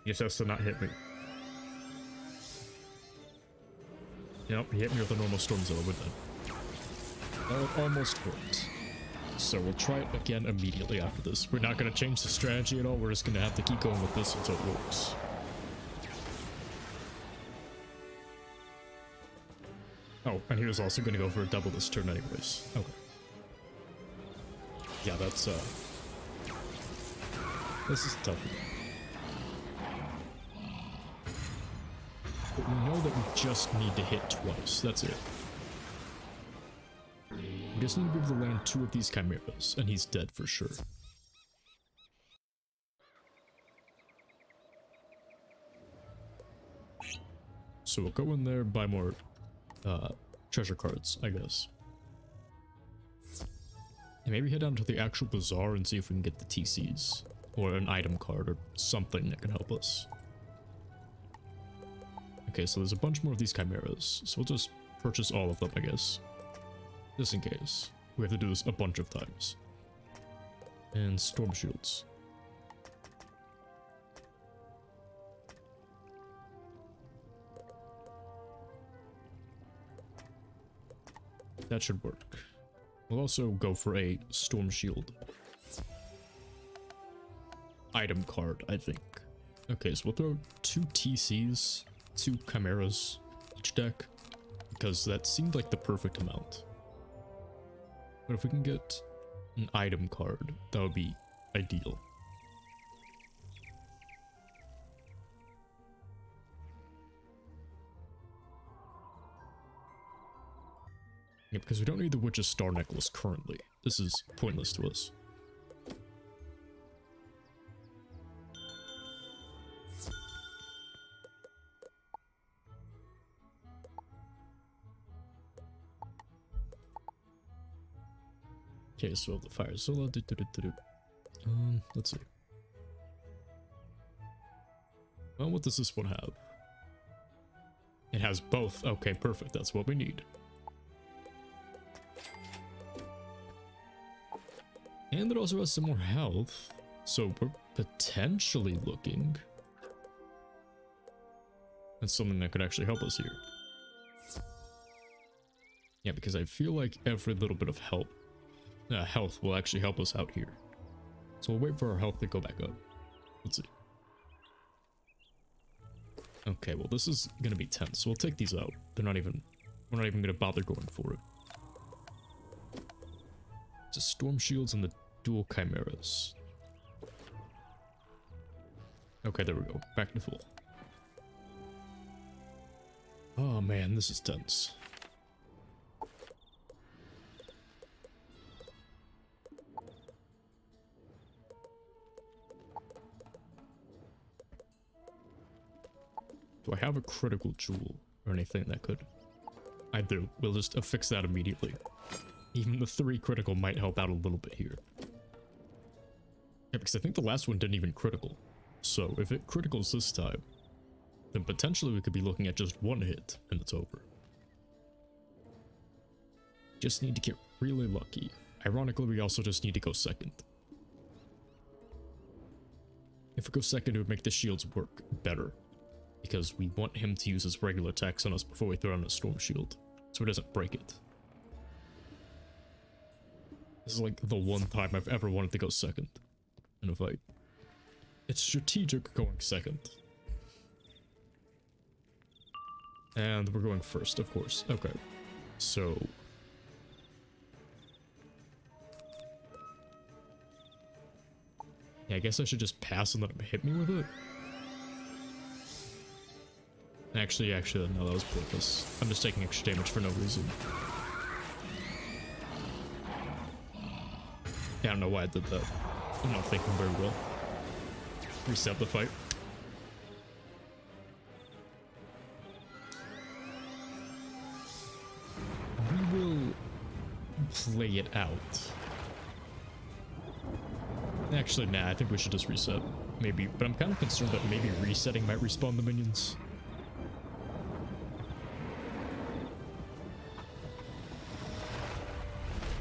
He just has to not hit me. Yep, he hit me with a normal Stormzilla with that. That almost worked. So we'll try it again immediately after this. We're not going to change the strategy at all. We're just going to have to keep going with this until it works. Oh, and he was also going to go for a double this turn anyways. Okay. Yeah, that's, this is tough. But we know that we just need to hit twice. That's it. We just need to be able to land 2 of these chimeras, and he's dead for sure. So we'll go in there, buy more treasure cards, I guess. And maybe head down to the actual bazaar and see if we can get the TCs. Or an item card or something that can help us. Okay, so there's a bunch more of these chimeras. So we'll just purchase all of them, I guess. Just in case. We have to do this a bunch of times. And storm shields. That should work. We'll also go for a storm shield item card, I think. Okay, so we'll throw 2 TCs, 2 chimeras each deck, because that seemed like the perfect amount. But if we can get an item card, that would be ideal. Yeah, because we don't need the Witch's Star Necklace currently. This is pointless to us. Okay, so the Fire Zilla. Let's see. Well, what does this one have? It has both. Okay, perfect. That's what we need. And it also has some more health, so we're potentially looking at something that could actually help us here. Yeah, because I feel like every little bit of health will actually help us out here. So we'll wait for our health to go back up. Let's see. Okay, well this is gonna be tense, so we'll take these out. We're not even gonna bother going for it. Just storm shields and the dual chimeras. Okay, there we go. Back to full. Oh man, this is tense. Do I have a critical jewel or anything that could? I do. We'll just affix that immediately. Even the 3 critical might help out a little bit here. Yeah, because I think the last one didn't even critical. So if it criticals this time, then potentially we could be looking at just 1 hit and it's over. Just need to get really lucky. Ironically, we also just need to go second. If we go second, it would make the shields work better. Because we want him to use his regular attacks on us before we throw on a storm shield. So he doesn't break it. This is like the one time I've ever wanted to go second in a fight. It's strategic going second. And we're going first, of course. Okay. So... yeah, I guess I should just pass and let him hit me with it. Actually, no, that was pointless. I'm just taking extra damage for no reason. Yeah, I don't know why I did that. I'm not thinking very well. Reset the fight. We will play it out. Actually, nah, I think we should just reset. Maybe, but I'm kind of concerned that maybe resetting might respawn the minions.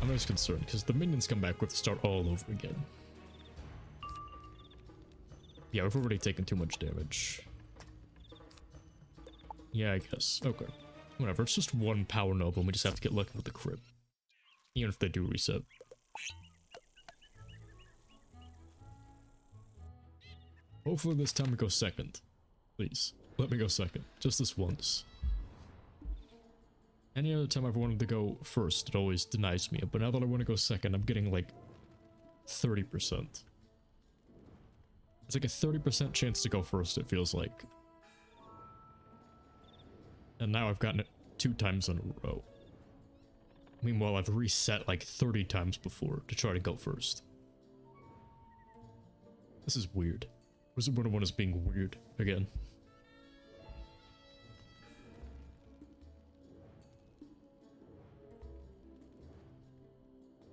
I'm just concerned, because the minions come back with to start all over again. Yeah, we've already taken too much damage. Yeah, I guess. Okay. Whatever, it's just one power noble, and we just have to get lucky with the crit. Even if they do reset. Hopefully this time we go second. Please, let me go second. Just this once. Any other time I've wanted to go first, it always denies me. But now that I want to go second, I'm getting like 30%. It's like a 30% chance to go first, it feels like. And now I've gotten it 2 times in a row. Meanwhile, I've reset like 30 times before to try to go first. This is weird. Wizard101 is being weird again.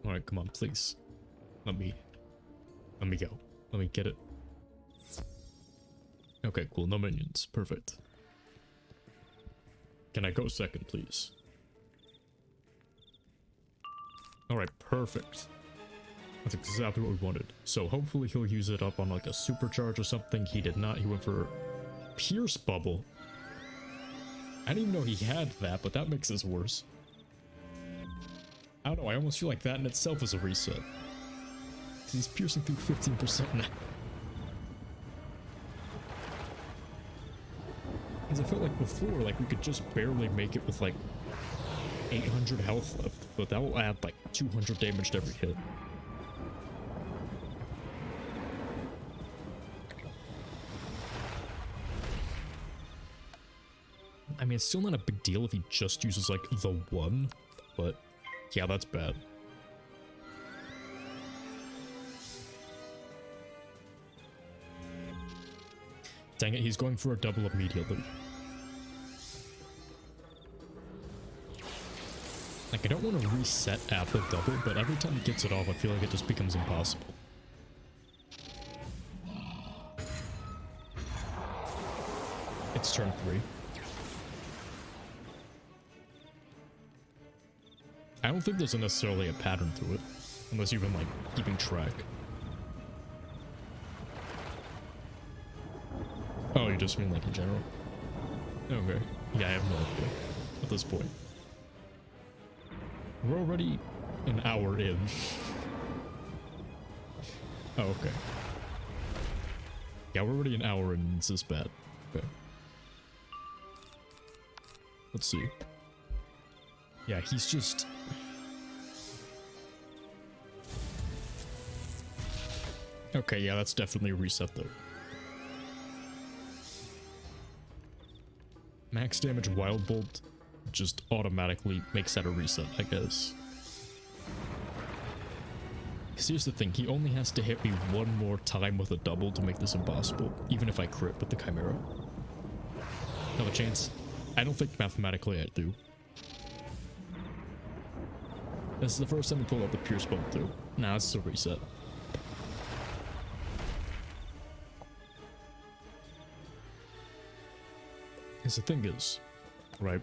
Alright, come on, please. Let me go. Let me get it. Okay, cool. No minions. Perfect. Can I go second, please? Alright, perfect. That's exactly what we wanted. So hopefully he'll use it up on like a supercharge or something. He did not. He went for Pierce Bubble. I didn't even know he had that, but that makes this worse. I don't know. I almost feel like that in itself is a reset. He's piercing through 15% now. Because I felt like before, like we could just barely make it with like 800 health left, but that will add like 200 damage to every hit. I mean, it's still not a big deal if he just uses like the 1, but yeah, that's bad. Dang it, he's going for a double immediately. Like, I don't want to reset at the double, but every time he gets it off, I feel like it just becomes impossible. It's turn 3. I don't think there's necessarily a pattern to it, unless you've been, like, keeping track. Oh, you just mean, like, in general? Okay. Yeah, I have no idea at this point. We're already an hour in. Oh, okay. Yeah, we're already an hour in, and it's this bad. Okay. Let's see. Yeah, he's just... Okay, yeah, that's definitely a reset there. Max damage Wild Bolt just automatically makes that a reset, I guess. Because here's the thing, he only has to hit me one more time with a double to make this impossible, even if I crit with the Chimera. No chance. I don't think mathematically I do. This is the first time we pulled out the Pierce Bolt too. Nah, it's a reset. Because the thing is, right,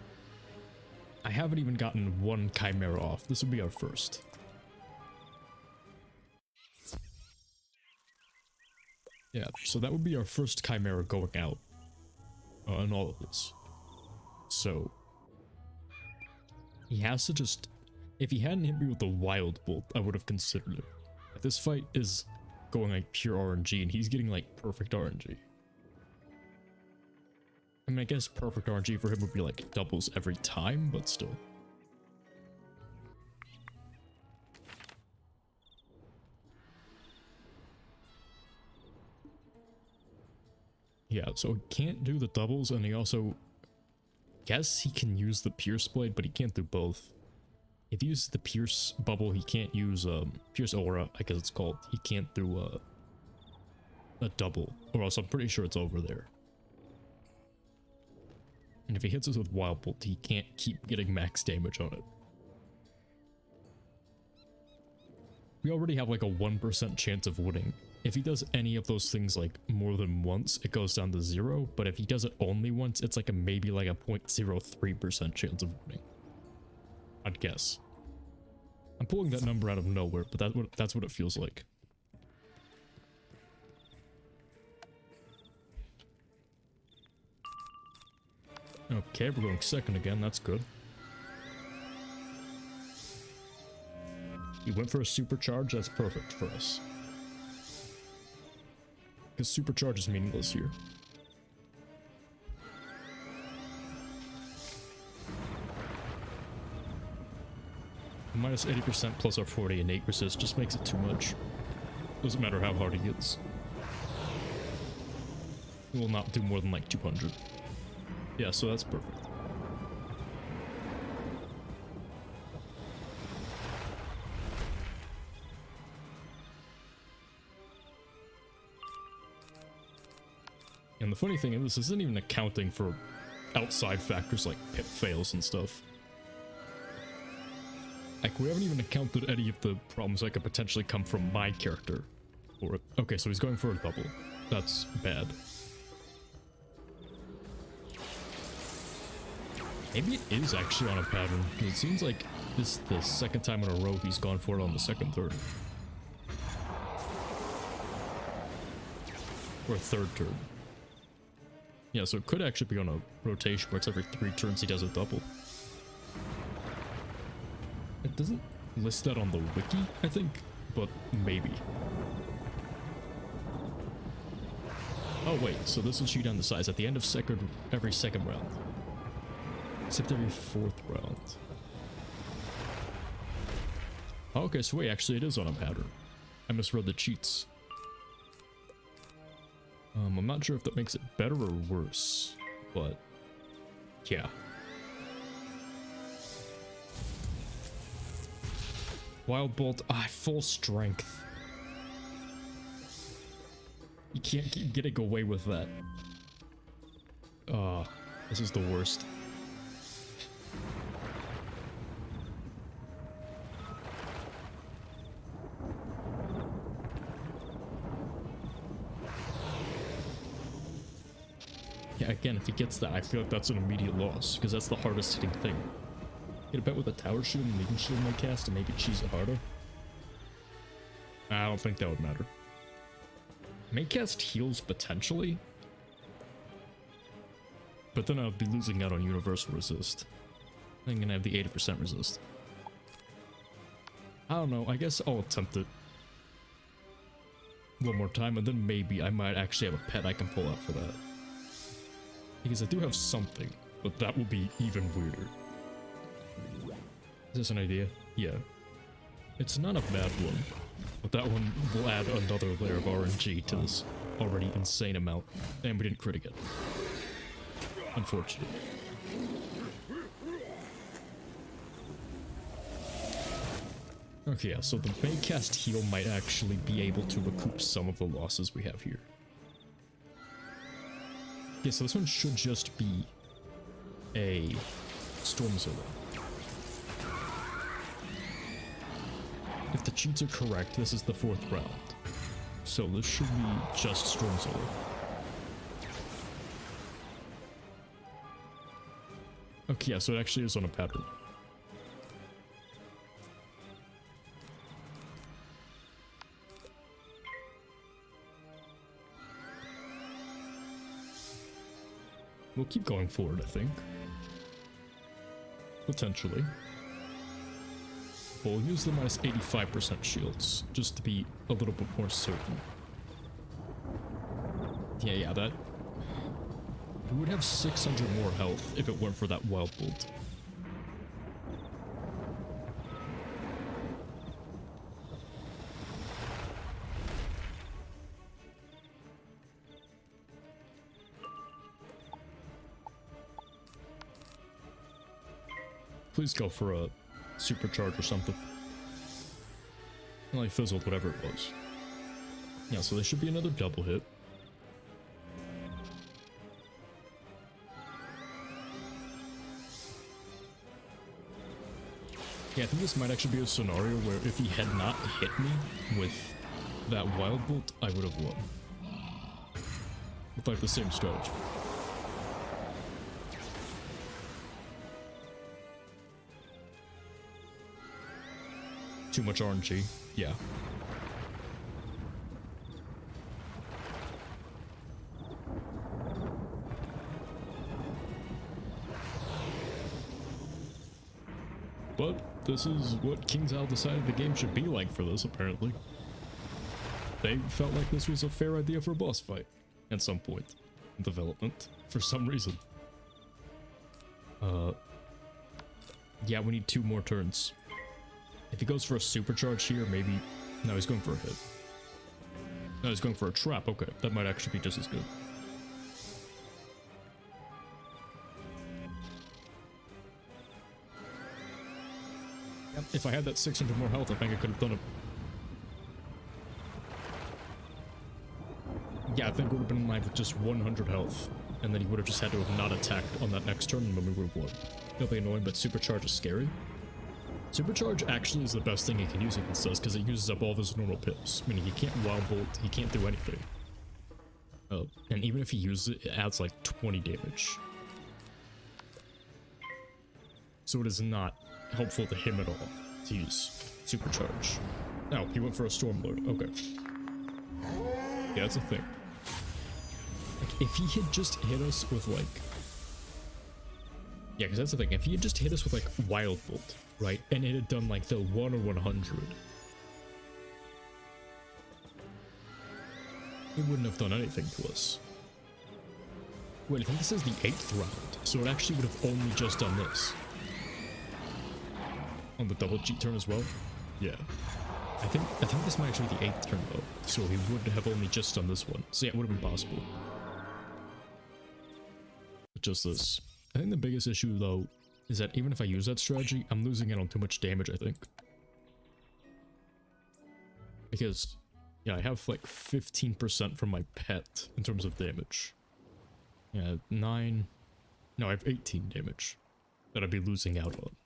I haven't even gotten one Chimera off. This would be our first. Yeah, so that would be our first Chimera going out in all of this. So, he has to just... If he hadn't hit me with the Wild Bolt, I would have considered it. But this fight is going like pure RNG, and he's getting like perfect RNG. I mean, I guess perfect RNG for him would be like doubles every time, but still. Yeah, so he can't do the doubles, and he also... Guess he can use the Pierce Blade, but he can't do both. If he uses the Pierce Bubble, he can't use Pierce Aura, I guess it's called. He can't do a double, or else I'm pretty sure it's over there. And if he hits us with Wild Bolt, he can't keep getting max damage on it. we already have like a 1% chance of winning. If he does any of those things like more than once, it goes down to 0. But if he does it only once, it's like a maybe like a 0.03% chance of winning. I'd guess. I'm pulling that number out of nowhere, but that's what it feels like. Okay, we're going second again. That's good. He went for a supercharge. That's perfect for us. Because supercharge is meaningless here. Minus 80% plus our 40 and 8 resist just makes it too much. Doesn't matter how hard he gets. It will not do more than like 200. Yeah, so that's perfect. And the funny thing is, this isn't even accounting for outside factors like pip fails and stuff. Like, we haven't even accounted any of the problems that could potentially come from my character. Or, okay, so he's going for a double. That's bad. Maybe it is actually on a pattern, because it seems like this is the second time in a row he's gone for it on the second turn. Or third turn. Yeah, so it could actually be on a rotation where it's every 3 turns he does a double. It doesn't list that on the wiki, I think, but maybe. Oh wait, so this will shoot down the size at the end of every second round. Except every 4th round. Oh, okay, so wait, actually it is on a pattern. I misread the cheats. I'm not sure if that makes it better or worse, but yeah. Wild Bolt, full strength. You can't keep getting away with that. This is the worst. Yeah, again, if he gets that, I feel like that's an immediate loss, because that's the hardest hitting thing. Get a bet with a tower shield and maiden shield might cast and maybe cheese it harder. I don't think that would matter. May cast heals potentially, but then I'd be losing out on universal resist. I'm gonna have the 80% resist. I don't know, I guess I'll attempt it one more time, and then maybe I might actually have a pet I can pull out for that. Because I do have something, but that will be even weirder. Is this an idea? Yeah. It's not a bad one, but that one will add another layer of RNG to this already insane amount, and we didn't crit again. Unfortunately. Okay, yeah, so the May cast heal might actually be able to recoup some of the losses we have here. Yeah, so this one should just be a Stormzilla. If the cheats are correct, this is the 4th round. So this should be just Stormzilla. Okay, yeah, so it actually is on a pattern. We'll keep going forward, I think. Potentially. We'll use the minus 85% shields, just to be a little bit more certain. Yeah, that... We would have 600 more health if it weren't for that Wild Bolt. Please go for a supercharge or something. Well, I fizzled, whatever it was. Yeah, so there should be another double hit. Yeah, I think this might actually be a scenario where if he had not hit me with that wild bolt, I would have won. With like the same strategy. Too much RNG, yeah. But this is what King's Isle decided the game should be like for this, apparently. They felt like this was a fair idea for a boss fight at some point in development, for some reason. Yeah, we need 2 more turns. If he goes for a supercharge here, maybe... No, he's going for a hit. No, he's going for a trap. Okay, that might actually be just as good. If I had that 600 more health, I think I could have done it. Yeah, I think it would have been like with just 100 health. And then he would have just had to have not attacked on that next turn, and then we would have won. It'll be annoying, but supercharge is scary. Supercharge actually is the best thing he can use against us, because it uses up all of his normal pips. Meaning he can't wild bolt, he can't do anything. And even if he uses it, it adds like 20 damage. So it is not helpful to him at all to use supercharge. Oh, he went for a Stormlord. Okay. Yeah, that's a thing. Like, if he had just hit us with like... Yeah, because that's the thing. If he had just hit us with like Wild Bolt, right? And it had done like the 1 or 100. It wouldn't have done anything to us. Wait, I think this is the 8th round. So it actually would have only just done this. On the double cheat turn as well? Yeah. I think this might actually be the 8th turn though. So he would have only just done this one. So yeah, it would have been possible. But just this. I think the biggest issue though is that even if I use that strategy, I'm losing out on too much damage, I think. Because, yeah, I have like 15% from my pet in terms of damage. Yeah, 9... No, I have 18 damage that I'd be losing out on.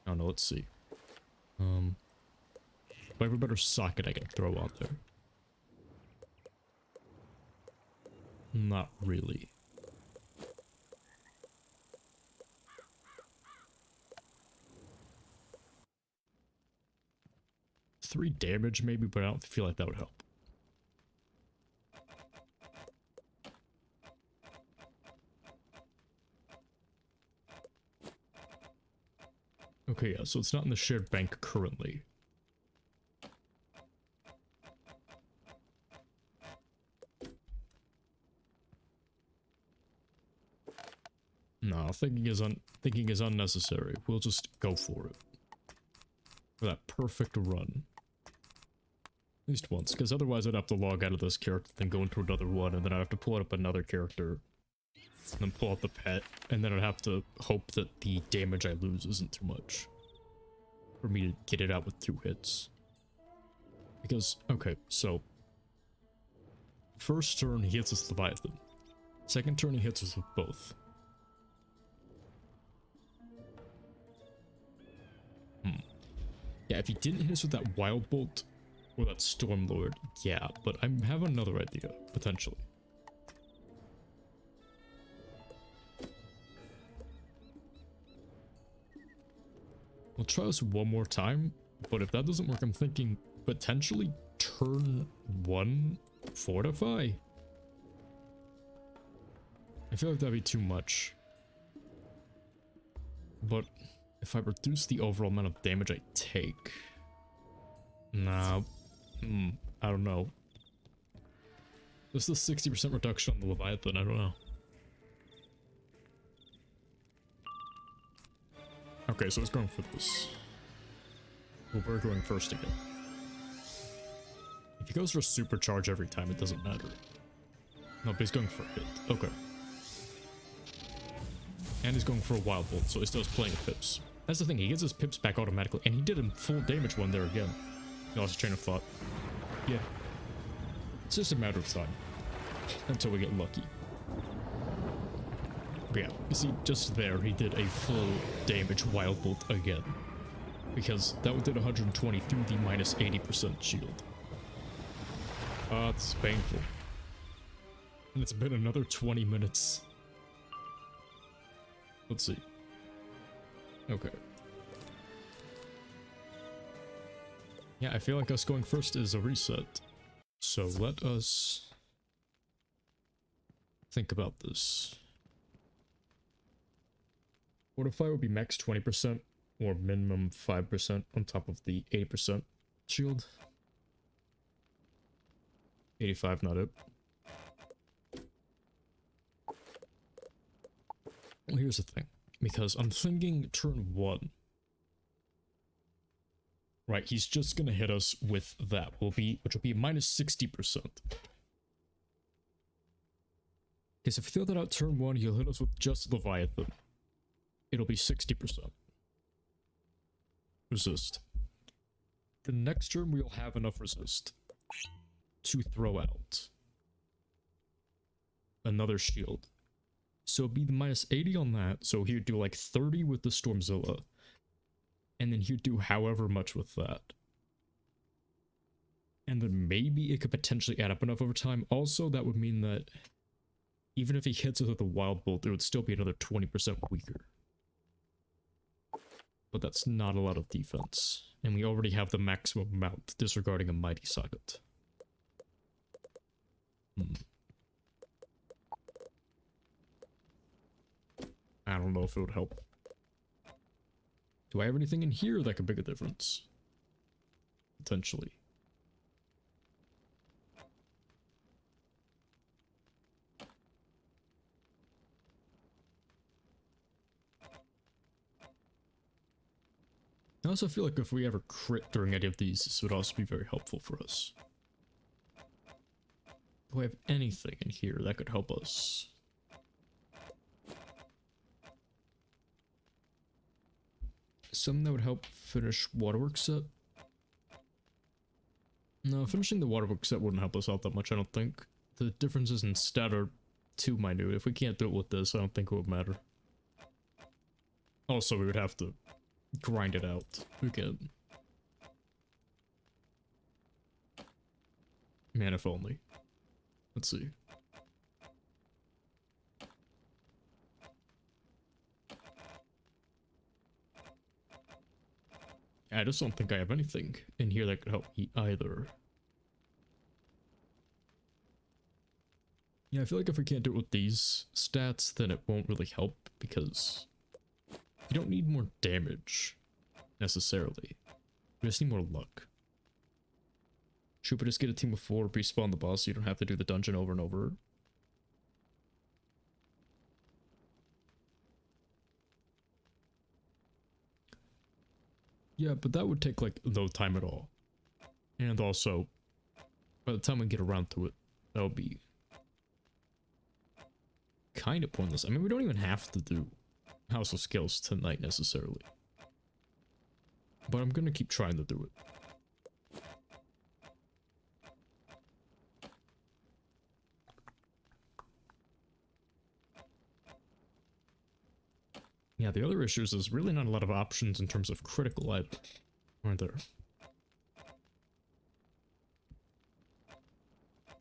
I don't know, let's see. Do I have a better socket I can throw out there? Not really. Three damage maybe, but I don't feel like that would help. Okay, yeah, so it's not in the shared bank currently. No, thinking is unnecessary. We'll just go for it. For that perfect run. At least once, because otherwise I'd have to log out of this character, then go into another one, and then I'd have to pull up another character, and then pull out the pet, and then I'd have to hope that the damage I lose isn't too much for me to get it out with 2 hits. Because, okay, so first turn he hits us with Leviathan. Second turn he hits us with both. Yeah, if he didn't hit us with that Wild Bolt or that Stormlord, yeah, but I have another idea, potentially. We'll try this one more time, but if that doesn't work, I'm thinking potentially turn 1 Fortify? I feel like that'd be too much. But if I reduce the overall amount of damage I take... Nah. I don't know. This is a 60% reduction on the Leviathan, I don't know. Okay, so it's going for this. Well, we're going first again. If he goes for a supercharge every time, it doesn't matter. No, but he's going for a hit. Okay. And he's going for a Wild Bolt, so he still playing with pips. That's the thing, he gets his pips back automatically, and he did a full damage one there again. He lost his train of thought. Yeah. It's just a matter of time. Until we get lucky. But yeah, you see, just there, he did a full damage Wild Bolt again. Because that did 120 through the minus 80% shield. It's painful. And it's been another 20 minutes. Let's see. Okay. Yeah, I feel like us going first is a reset. So let us think about this. Fortify would be max 20% or minimum 5% on top of the 80% shield. 85, not it. Well, here's the thing. Because I'm thinking turn 1. Right, he's just gonna hit us with that, which will be minus 60%. Because if we throw that out turn 1, he'll hit us with just Leviathan. It'll be 60%. Resist. The next turn we'll have enough resist to throw out another shield. So it'd be the minus 80 on that, so he would do like 30 with the Stormzilla. And then he'd do however much with that. And then maybe it could potentially add up enough over time. Also, that would mean that even if he hits us with a Wild Bolt, it would still be another 20% weaker. But that's not a lot of defense. And we already have the maximum amount, disregarding a Mighty Socket. I don't know if it would help. Do I have anything in here that could make a difference? Potentially. I also feel like if we ever crit during any of these, this would also be very helpful for us. Do I have anything in here that could help us? Something that would help finish Waterworks set? No, finishing the Waterworks set wouldn't help us out that much, I don't think. The differences in stat are too minute. If we can't do it with this, I don't think it would matter. Also, we would have to grind it out again. Man, if only. Let's see. I just don't think I have anything in here that could help me either. Yeah, I feel like if we can't do it with these stats, then it won't really help, because you don't need more damage, necessarily. You just need more luck. Should we just get a team of 4, respawn the boss so you don't have to do the dungeon over and over? Yeah, but that would take like no time at all. And also, by the time we get around to it, that would be kind of pointless. I mean, we don't even have to do House of Skills tonight necessarily. But I'm gonna keep trying to do it. Yeah, the other issues is really not a lot of options in terms of critical either, aren't there?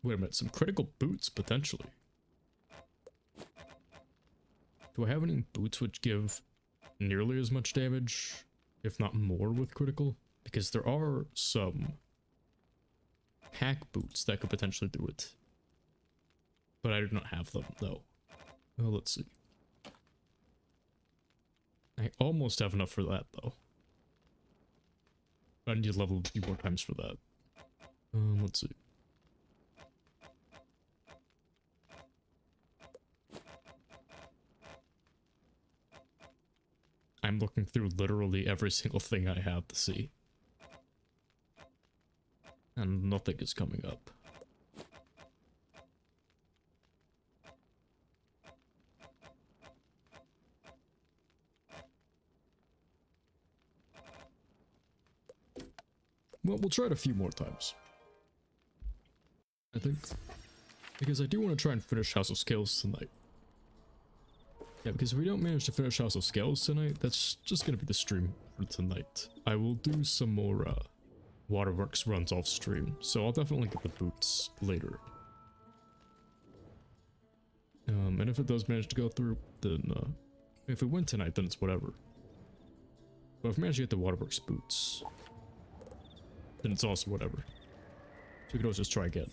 Wait a minute, some critical boots, potentially. Do I have any boots which give nearly as much damage, if not more, with critical? Because there are some pack boots that could potentially do it. But I do not have them, though. Well, let's see. I almost have enough for that, though. I need to level a few more times for that. Let's see. I'm looking through literally every single thing I have to see. And nothing is coming up. Well, we'll try it a few more times, I think, because I do want to try and finish House of Scales tonight. Yeah, because if we don't manage to finish House of Scales tonight, that's just gonna be the stream for tonight. I will do some more waterworks runs off stream, so I'll definitely get the boots later. And if it does manage to go through, then if we win tonight, then it's whatever. But if we manage to get the waterworks boots, then it's also whatever. So we could always just try again.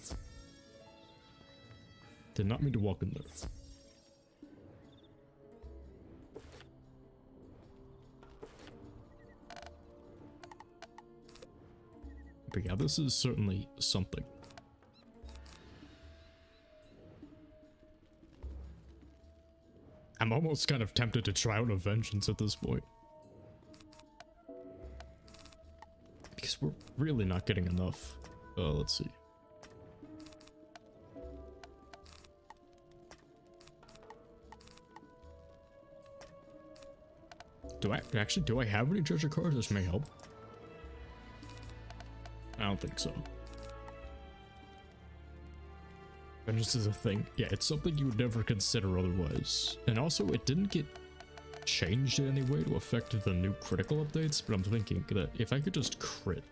Did not mean to walk in there. But yeah, this is certainly something. I'm almost kind of tempted to try out a vengeance at this point. Because we're really not getting enough. Let's see. Do I have any treasure cards? This may help. I don't think so. Vengeance is a thing. Yeah, it's something you would never consider otherwise. And also, it didn't get changed in any way to affect the new critical updates, but I'm thinking that if I could just crit.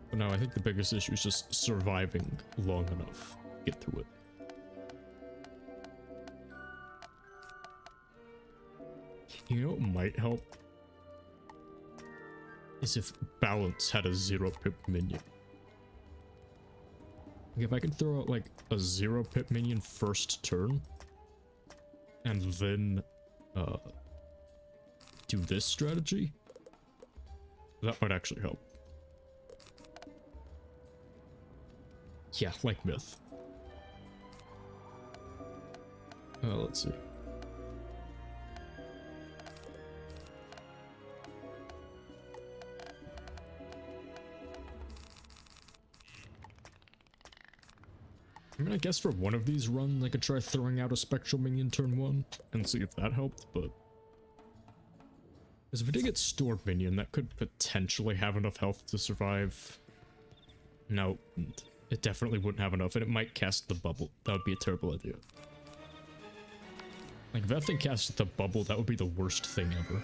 But no, I think the biggest issue is just surviving long enough to get through it. You know what might help? Is if balance had a 0 pip minion. Like if I could throw out like a 0 pip minion first turn and then do this strategy, that might actually help. Yeah, like myth. Let's see. I mean, I guess for one of these runs, I could try throwing out a spectral minion turn 1 and see if that helped, but... Because if I did get stored minion, that could potentially have enough health to survive. No, it definitely wouldn't have enough, and it might cast the bubble. That would be a terrible idea. Like, if that thing casted the bubble, that would be the worst thing ever.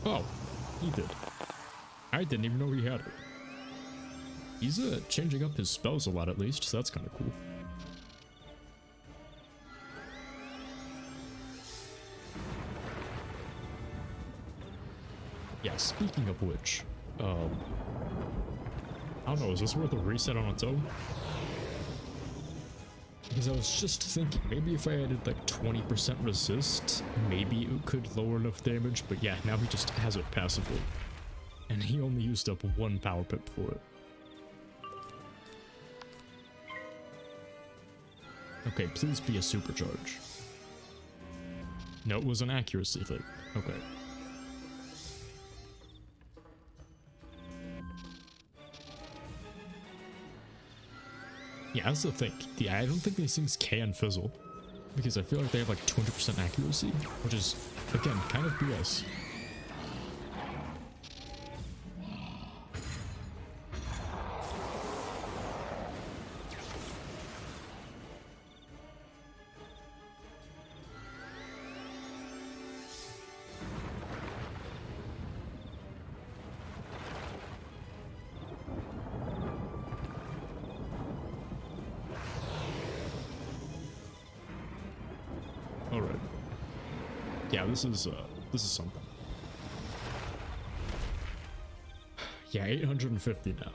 Oh, he did. I didn't even know he had it. He's changing up his spells a lot at least, so that's kind of cool. Yeah, speaking of which, I don't know, is this worth a reset on its own? Because I was just thinking, maybe if I added like 20% resist, maybe it could lower enough damage, but yeah, now he just has it passively. And he only used up 1 power pip for it. Okay, please be a supercharge. No, it was an accuracy thing. Okay. Yeah, that's the thing. Yeah, I don't think these things can fizzle. Because I feel like they have like 200% accuracy, which is, again, kind of BS. This is something. Yeah, 850 now.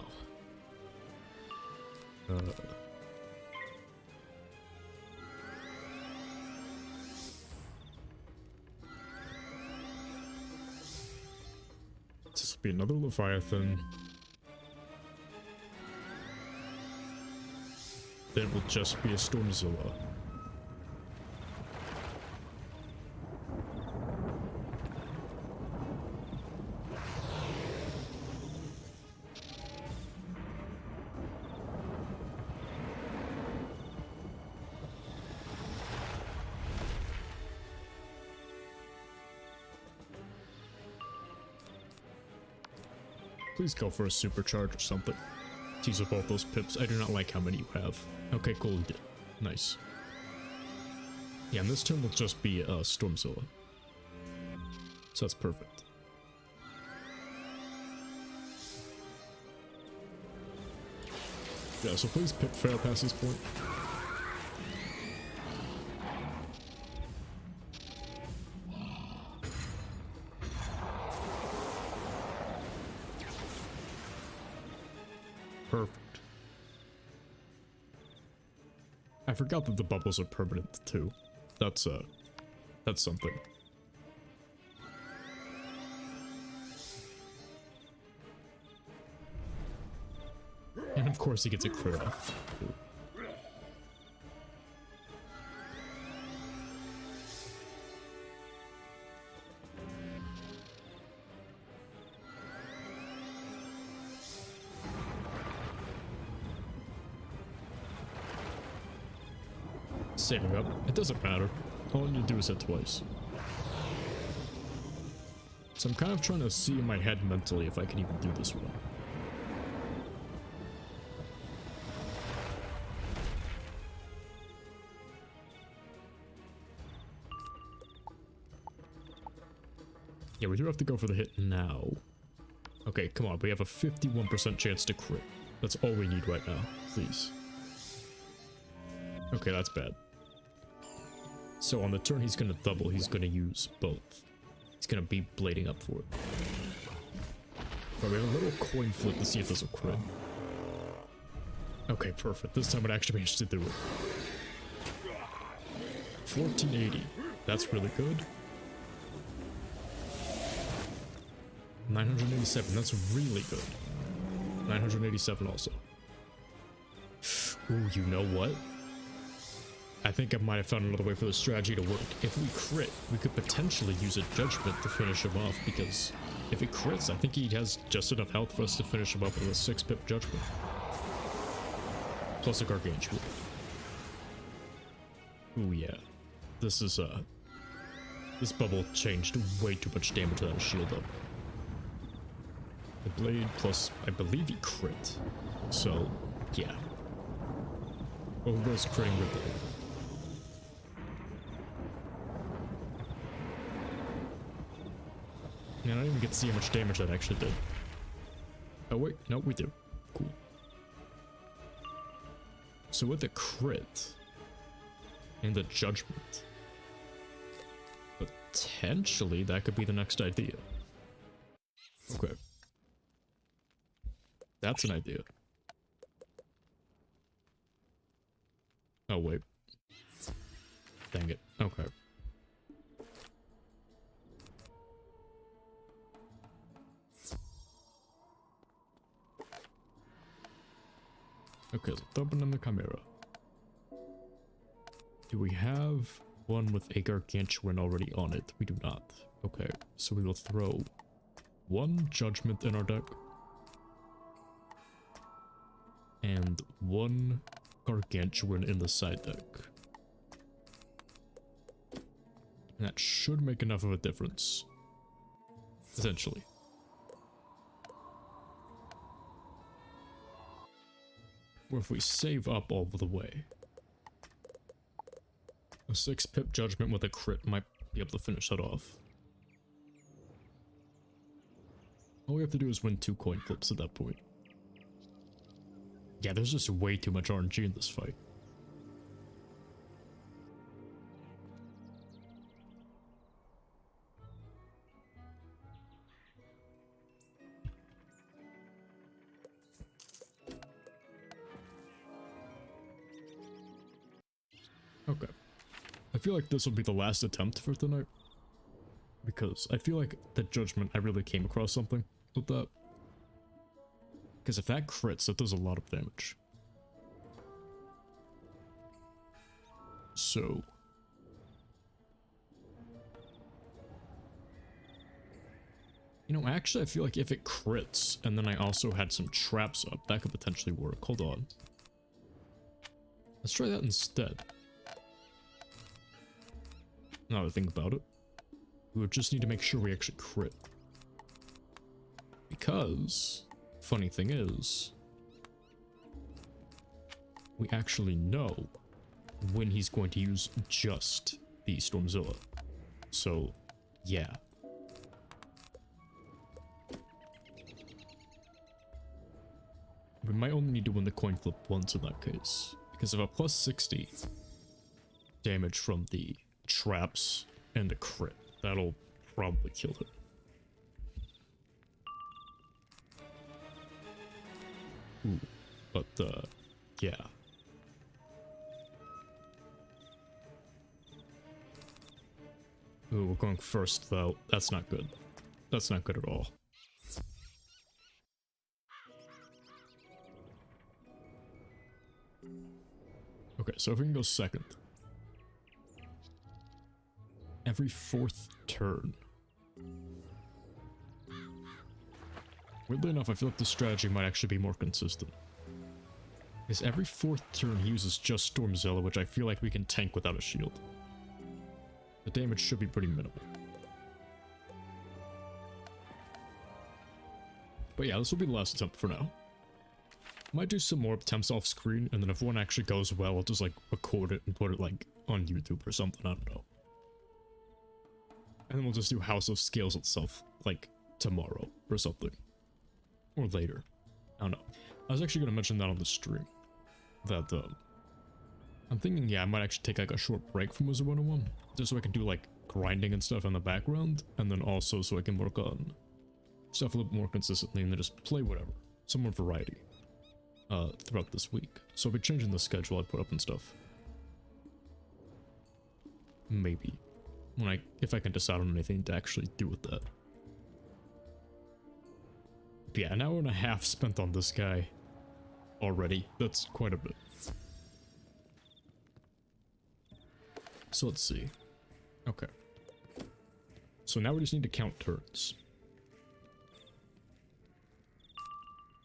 This will be another Leviathan. Then it will just be a Stormzilla. Please go for a supercharge or something. Use up all those pips. I do not like how many you have. Okay, cool, we did. Nice. Yeah, and this turn will just be Stormzilla. So that's perfect. Yeah, so please pip fail past this point. Perfect. I forgot that the bubbles are permanent too. That's something. And of course he gets a crit off. Saving up. It doesn't matter. All you need to do is hit twice. So I'm kind of trying to see in my head mentally if I can even do this well. Yeah, we do have to go for the hit now. Okay, come on. We have a 51% chance to crit. That's all we need right now. Please. Okay, that's bad. So on the turn he's gonna double, he's gonna use both. He's gonna be blading up for it. But we have a little coin flip to see if this will crit. Okay, perfect. This time it actually managed to do it. 1480. That's really good. 987. That's really good. 987 also. Ooh, you know what? I think I might have found another way for the strategy to work. If we crit, we could potentially use a judgment to finish him off, because if he crits, I think he has just enough health for us to finish him up with a 6-pip judgment. Plus a gargantuan. Ooh yeah. This is this bubble changed way too much damage without a shield up. The blade plus I believe he crit. So yeah. Both of those critting with it. I don't even get to see how much damage that actually did. Oh wait, no, we do. Cool. So with the crit and the judgment, potentially that could be the next idea. Okay. That's an idea. Oh wait. Dang it. Okay. Okay, so open in the Chimera. Do we have one with a gargantuan already on it? We do not. Okay, so we will throw one judgment in our deck. And one gargantuan in the side deck. And that should make enough of a difference. Essentially. Or if we save up all the way. A 6-pip judgment with a crit might be able to finish that off. All we have to do is win 2 coin flips at that point. Yeah, there's just way too much RNG in this fight. Okay. I feel like this will be the last attempt for tonight. Because I feel like the judgment, I really came across something with that. Because if that crits, that does a lot of damage. So. You know, actually I feel like if it crits, and then I also had some traps up, that could potentially work. Hold on. Let's try that instead. Now that I think about it, we would just need to make sure we actually crit. Because, funny thing is, we actually know when he's going to use just the Stormzilla. So, yeah. We might only need to win the coin flip once in that case. Because of a plus 60 damage from the traps and the crit, that'll probably kill him. Ooh, but, yeah. Ooh, we're going first, though. That's not good. That's not good at all. Okay, so if we can go second. Every 4th turn. Weirdly enough, I feel like the strategy might actually be more consistent. Because every 4th turn he uses just Stormzilla, which I feel like we can tank without a shield. The damage should be pretty minimal. But yeah, this will be the last attempt for now. Might do some more attempts off screen, and then if one actually goes well, I'll just like record it and put it like on YouTube or something, I don't know. And then we'll just do House of Scales itself, like tomorrow or something. Or later. I don't know. I was actually going to mention that on the stream. That, I'm thinking, yeah, I might actually take like a short break from Wizard101. Just so I can do like grinding and stuff in the background. And then also so I can work on stuff a little bit more consistently and then just play whatever. Some more variety. Throughout this week. So I'll be changing the schedule I put up and stuff. Maybe. If I can decide on anything to actually do with that. But yeah, an hour and a half spent on this guy already. That's quite a bit. So let's see. Okay. So now we just need to count turns.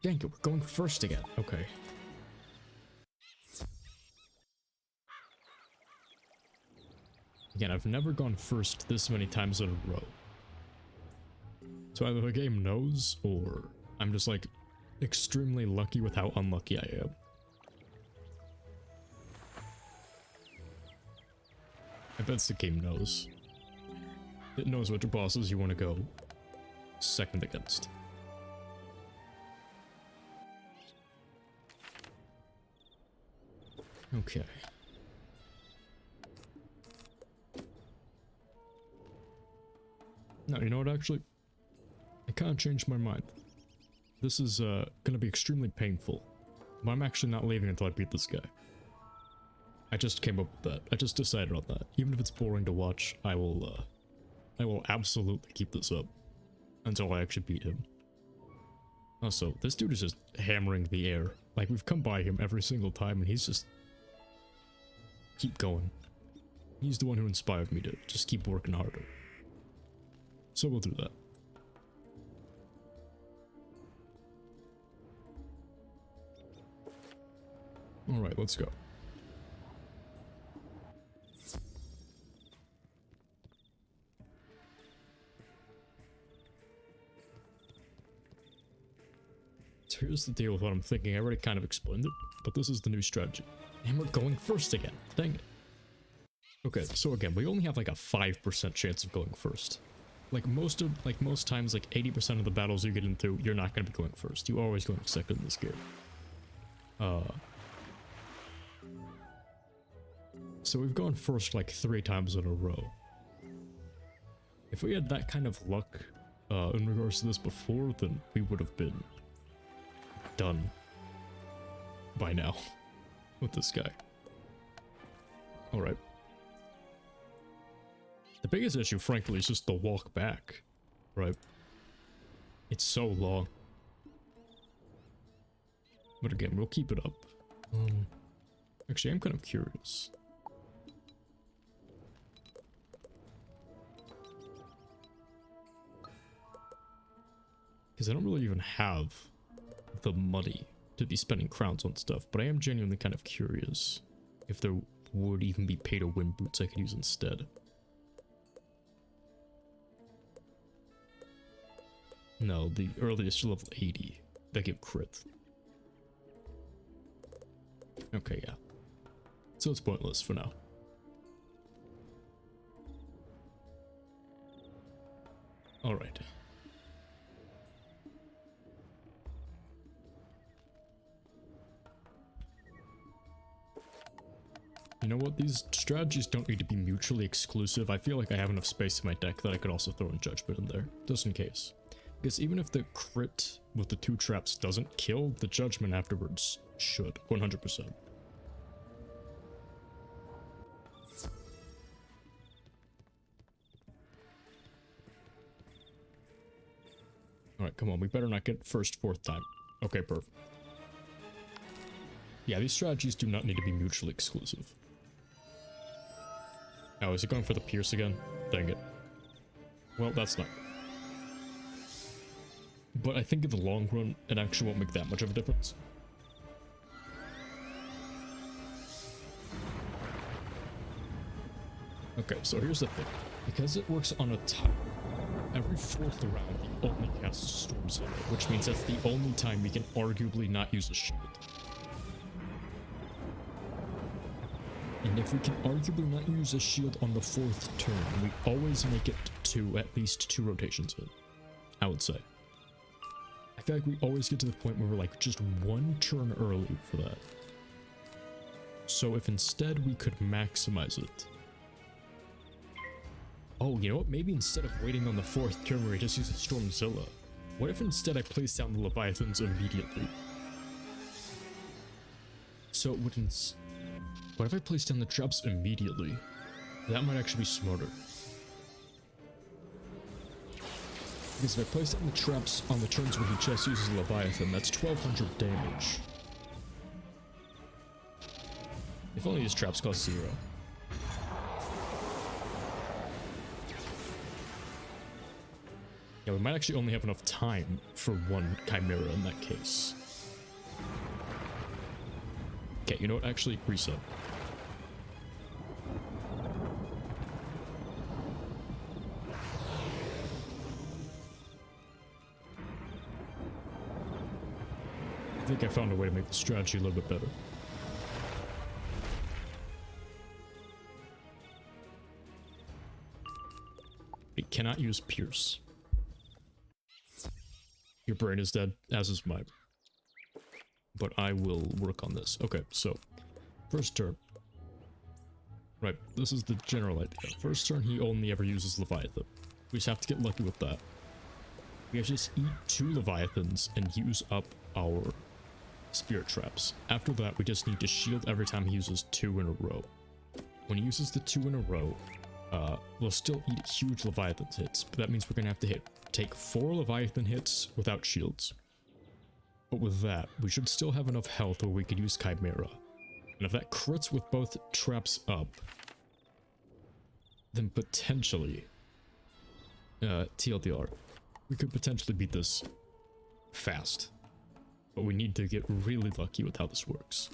Dang it, we're going first again. Okay. Again, I've never gone first this many times in a row. So either the game knows, or I'm just like extremely lucky with how unlucky I am. I bet the game knows. It knows which bosses you want to go second against. Okay. No, you know what, actually? I kind of changed my mind. This is, gonna be extremely painful. But I'm actually not leaving until I beat this guy. I just came up with that. I just decided on that. Even if it's boring to watch, I will absolutely keep this up. Until I actually beat him. Also, this dude is just hammering the air. Like, we've come by him every single time, and he's just... keep going. He's the one who inspired me to just keep working harder. So we'll do that. Alright, let's go. So here's the deal with what I'm thinking. I already kind of explained it, but this is the new strategy. And we're going first again. Dang it. Okay, so again, we only have like a 5% chance of going first. Like most times, like 80% of the battles you get into, you're not going to be going first. You're always going second in this game. So we've gone first like 3 times in a row. If we had that kind of luck in regards to this before, then we would have been done by now with this guy. Alright. The biggest issue, frankly, is just the walk back, right? It's so long. But again, we'll keep it up. Actually, I'm kind of curious. Because I don't really even have the money to be spending crowns on stuff, but I am genuinely kind of curious if there would even be pay-to-win boots I could use instead. No, the earliest level 80 that give crit. Okay, yeah. So it's pointless for now. Alright. You know what? These strategies don't need to be mutually exclusive. I feel like I have enough space in my deck that I could also throw in Judgment in there, just in case. Because even if the crit with the 2 traps doesn't kill, the Judgment afterwards should, 100%. Alright, come on, we better not get first, 4th time. Okay, perfect. Yeah, these strategies do not need to be mutually exclusive. Oh, is he going for the Pierce again? Dang it. Well, that's not good. But I think in the long run, it actually won't make that much of a difference. Okay, so here's the thing. Because it works on a timer, every 4th round he only casts Storm Zilla, which means that's the only time we can arguably not use a shield. And if we can arguably not use a shield on the 4th turn, we always make it to at least 2 rotations in, I would say. I feel like we always get to the point where we're like just 1 turn early for that. So if instead we could maximize it. Oh, you know what? Maybe instead of waiting on the 4th turn where we just use a Storm Zilla, what if instead I place down the Leviathans immediately? So it wouldn't... What if I place down the traps immediately? That might actually be smarter. Because if I place down the traps on the turns where he just uses Leviathan, that's 1200 damage. If only his traps cost 0. Yeah, we might actually only have enough time for 1 Chimera in that case. Okay, you know what? Actually, reset. I think I found a way to make the strategy a little bit better. We cannot use Pierce. Your brain is dead, as is mine. But I will work on this. Okay, so first turn. Right, this is the general idea. First turn, he only ever uses Leviathan. We just have to get lucky with that. We have to just eat 2 Leviathans and use up our Spirit Traps. After that, we just need to shield every time he uses 2 in a row. When he uses the 2 in a row, we'll still eat huge Leviathan hits, but that means we're gonna have to take 4 Leviathan hits without shields. But with that, we should still have enough health where we could use Chimera. And if that crits with both traps up, then potentially, TLDR, we could potentially beat this fast. But we need to get really lucky with how this works.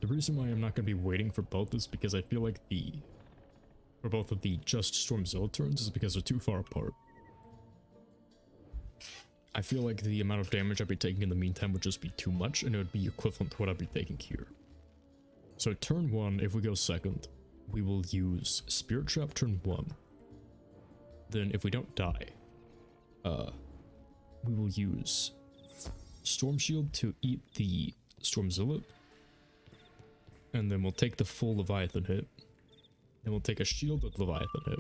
The reason why I'm not going to be waiting for both is because I feel like for both of the just Storm Zilla turns is because they're too far apart. I feel like the amount of damage I'd be taking in the meantime would just be too much, and it would be equivalent to what I'd be taking here. So turn 1, if we go second, we will use Spirit Trap turn 1. Then if we don't die, we will use Storm Shield to eat the Storm Zilla. And then we'll take the full Leviathan hit. Then we'll take a shielded Leviathan hit.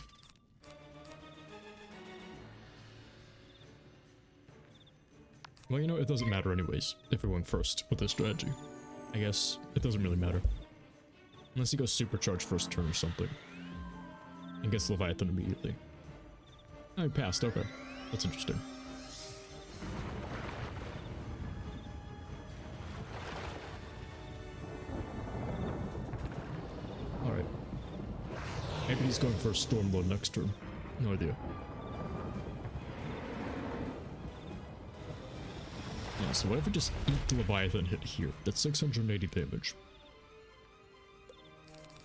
Well, you know, it doesn't matter anyways if we're going first with this strategy. I guess it doesn't really matter. Unless he goes supercharge first turn or something. And gets Leviathan immediately. Oh, he passed, okay. That's interesting. Alright. Maybe he's going for a Stormlord next turn. No idea. Yeah, so what if we just eat the Leviathan hit here? That's 680 damage.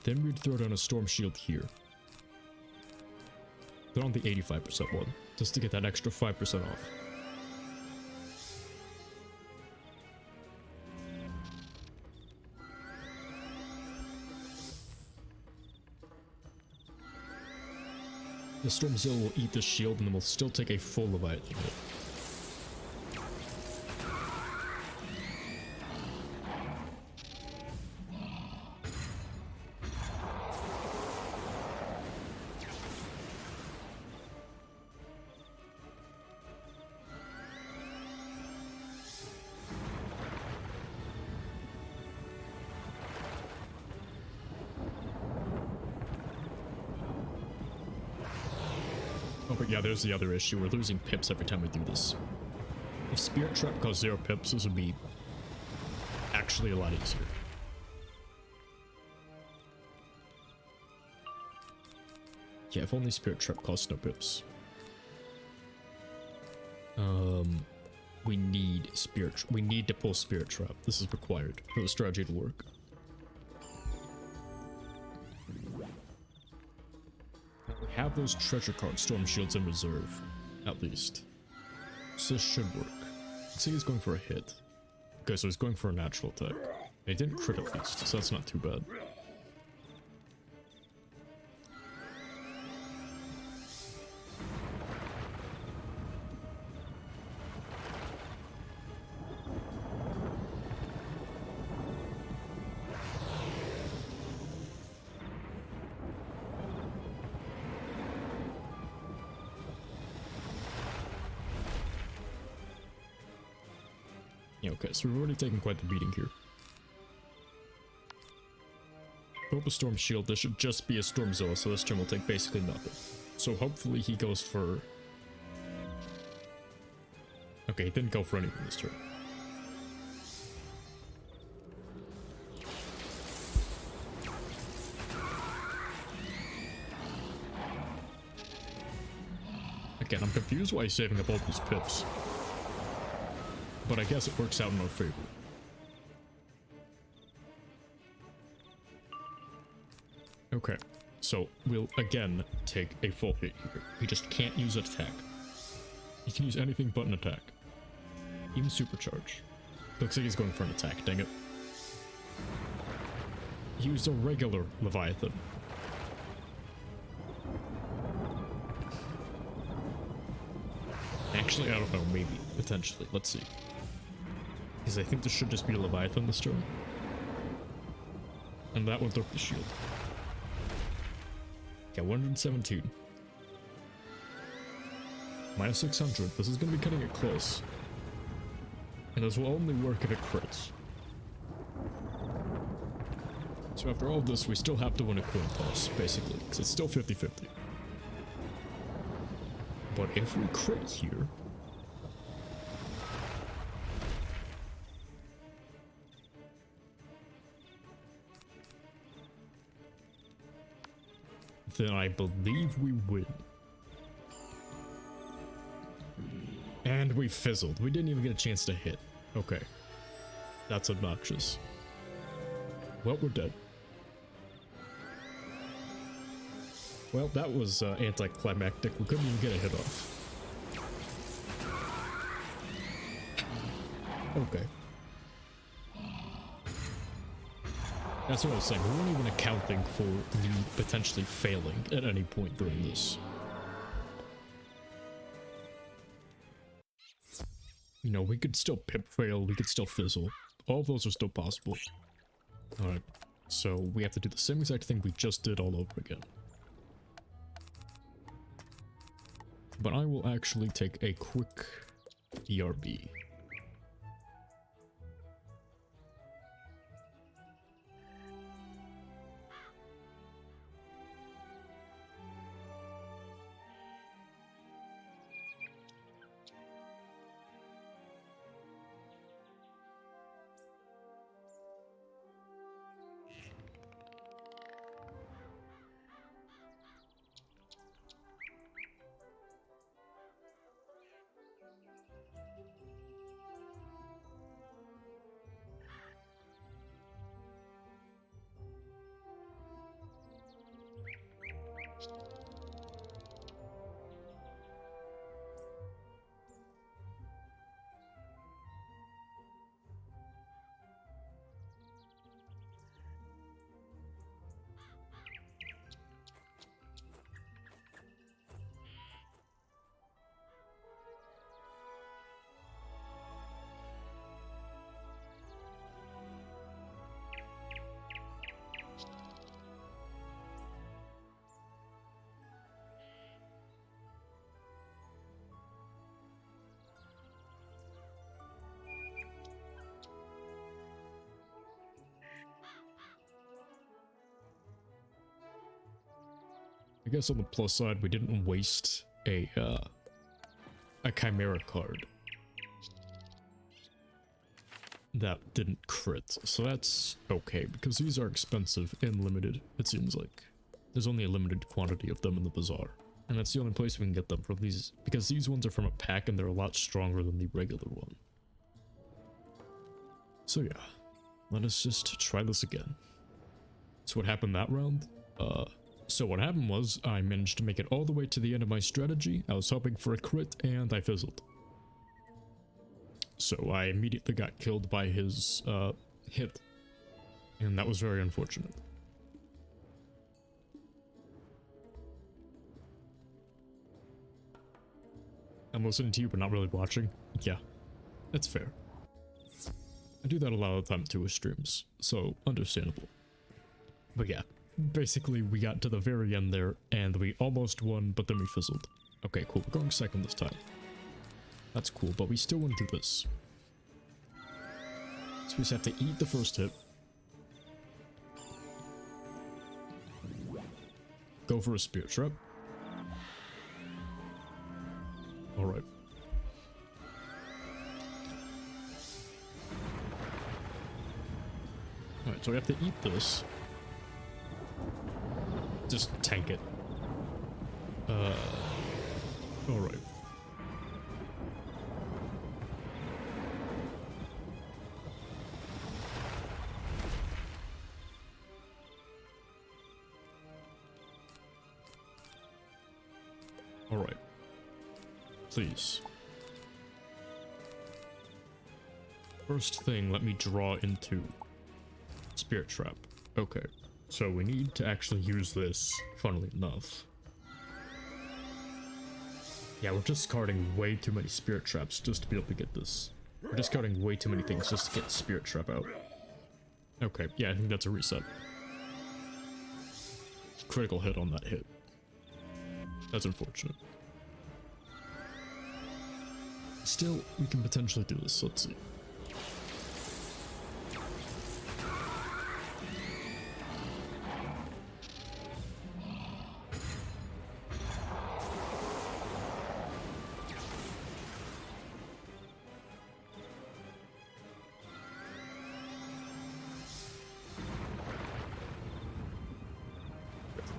Then we'd throw down a Storm Shield here. Put on the 85% one, just to get that extra 5% off. The Stormzilla will eat the shield and then we'll still take a full Leviathan hit. Oh, but yeah, there's the other issue. We're losing pips every time we do this. If Spirit Trap caused 0 pips, this would be actually a lot easier. Yeah, if only Spirit Trap cost no pips. We need we need to pull Spirit Trap. This is required for the strategy to work. We have those treasure card storm shields in reserve, at least. So this should work. Let's see, he's going for a hit. Okay, so he's going for a natural attack. He didn't crit at least, so that's not too bad. Okay, so we've already taken quite the beating here. Hope a Storm Shield, this should just be a Stormzilla, so this turn will take basically nothing. So hopefully he goes for... Okay, he didn't go for anything this turn. Again, I'm confused why he's saving up all these pips. But I guess it works out in our favor. Okay, so we'll again take a full hit here. He just can't use an attack. He can use anything but an attack. Even supercharge. Looks like he's going for an attack, dang it. He used a regular Leviathan. Actually, I don't know, maybe, potentially. Let's see. Because I think this should just be a Leviathan this turn. And that one took the shield. Okay, 117. Minus 600. This is going to be cutting it close. And this will only work if it crits. So after all of this, we still have to win a coin toss, basically. Because it's still 50-50. But if we crit here... then I believe we win. And we fizzled. We didn't even get a chance to hit. Okay. That's obnoxious. Well, we're dead. Well, that was anticlimactic. We couldn't even get a hit off. Okay. That's what I was saying. We weren't even accounting for me potentially failing at any point during this. You know, we could still pip fail, we could still fizzle. All of those are still possible. Alright, so we have to do the same exact thing we just did all over again. But I will actually take a quick ERB. guess on the plus side, we didn't waste a Chimera card that didn't crit, so that's okay, because these are expensive and limited, it seems like. There's only a limited quantity of them in the bazaar, and that's the only place we can get them from these, because these ones are from a pack and they're a lot stronger than the regular one. So yeah, let us just try this again. So what happened that round? So what happened was, I managed to make it all the way to the end of my strategy. I was hoping for a crit, and I fizzled. So I immediately got killed by his hit, and that was very unfortunate. I'm listening to you but not really watching. Yeah, that's fair. I do that a lot of the time too with streams, so understandable. But yeah, basically we got to the very end there, and we almost won, but then we fizzled. Okay, cool, we're going second this time. That's cool, but we still want to do this. So we just have to eat the first hit. Go for a spear trap. Alright. Alright, so we have to eat this. Just tank it. Alright. Alright. Please. First thing, let me draw into Spirit Trap. Okay, so we need to actually use this, funnily enough. Yeah, we're discarding way too many Spirit Traps just to be able to get this. We're discarding way too many things just to get Spirit Trap out. Okay, yeah, I think that's a reset. Critical hit on that hit. That's unfortunate. Still, we can potentially do this. Let's see.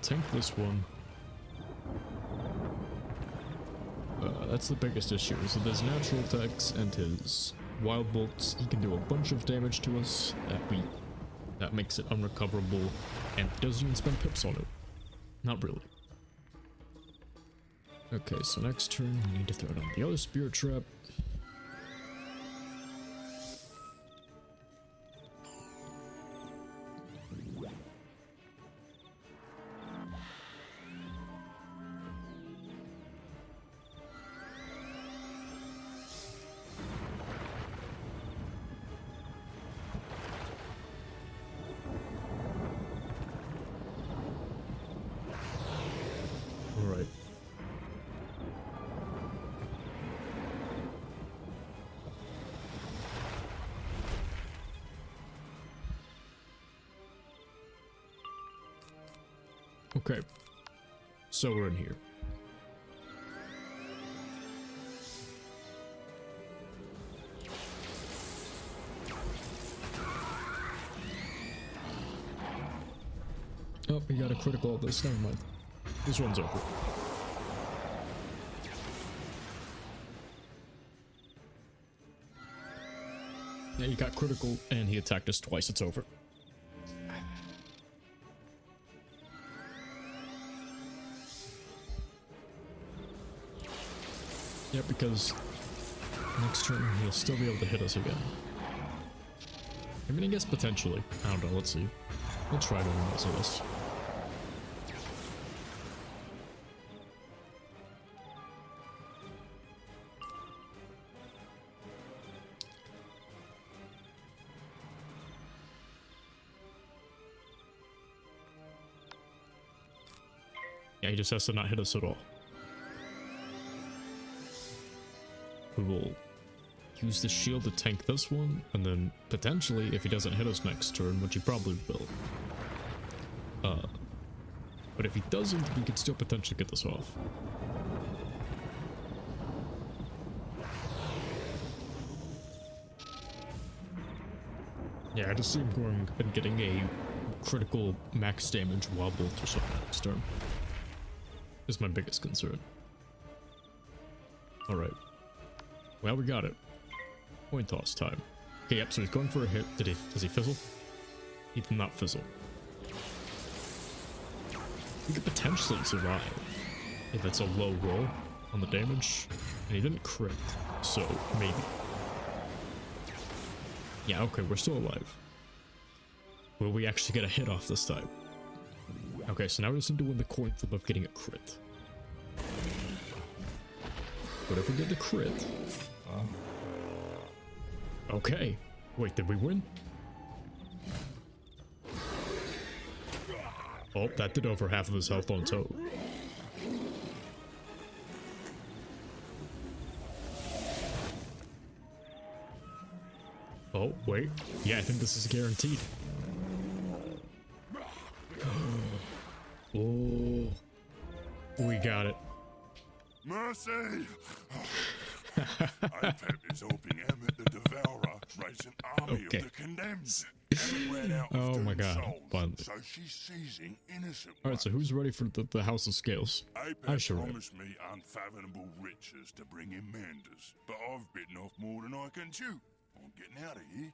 Tank this one. That's the biggest issue, is that his natural attacks and his wild bolts, he can do a bunch of damage to us that makes it unrecoverable, and he doesn't even spend pips on it. Not really. Okay, so next turn we need to throw down the other Spirit Trap. Alright. Okay. So we're in here. Oh, we got a critical of this. Never mind. This one's over. Yeah, he got critical and he attacked us twice. It's over. Yeah, because next turn he'll still be able to hit us again. I mean, I guess potentially. I don't know. Let's see. We'll try to win this, I guess. Yeah, he just has to not hit us at all. We will use the shield to tank this one, and then potentially, if he doesn't hit us next turn, which he probably will, But if he doesn't, we could still potentially get this off. Yeah, I just see him going and getting a critical max damage wobble or something next turn. Is my biggest concern. Alright. Well, we got it. Coin toss time. Okay, yep, so he's going for a hit. Does he fizzle? He did not fizzle. He could potentially survive if it's a low roll on the damage. And he didn't crit, so maybe. Yeah, okay, we're still alive. Will we actually get a hit off this time? Okay, so now we just need to win the coin flip of getting a crit. But if we get the crit... Okay. Wait, did we win? Oh, that did over half of his health on toad. Oh, wait. Yeah, I think this is guaranteed. Oh. We got it. Mercy! Apep is helping Emmett the Devourer raise an army of the condemned. Emmett ran out of Oh my god, souls, finally. so she's seizing innocent Alright, so who's ready for the House of Scales? Apep sure am. promised me unfathomable riches to bring in Manders, but I've bitten off more than I can chew. I'm getting out of here.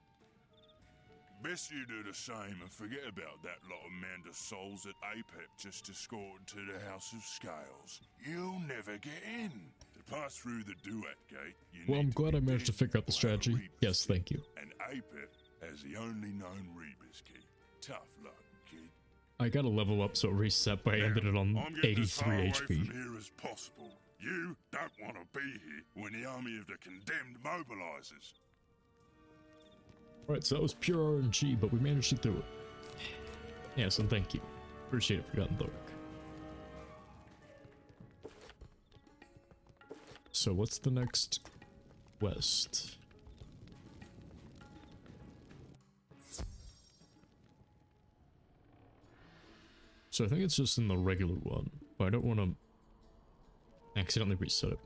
Best you do the same and forget about that lot of Manders souls that Apep just escorted to the House of Scales. You'll never get in. To pass through the Duat Gate, you Well, I'm need glad be I managed to dead figure out the or have a strategy. Rebus Yes, key. thank you. And Apep has the only known Rebus key. Tough luck, kid. I gotta level up so it reset, but I ended it on I'm getting as far 83 away HP. from here as possible. You don't want to be here when the army of the condemned mobilizes. Alright, so that was pure RNG, but we managed to do it. Yes, and thank you. Appreciate it, Forgotten Dark. So what's the next quest? So I think it's just in the regular one, but I don't want to accidentally reset it.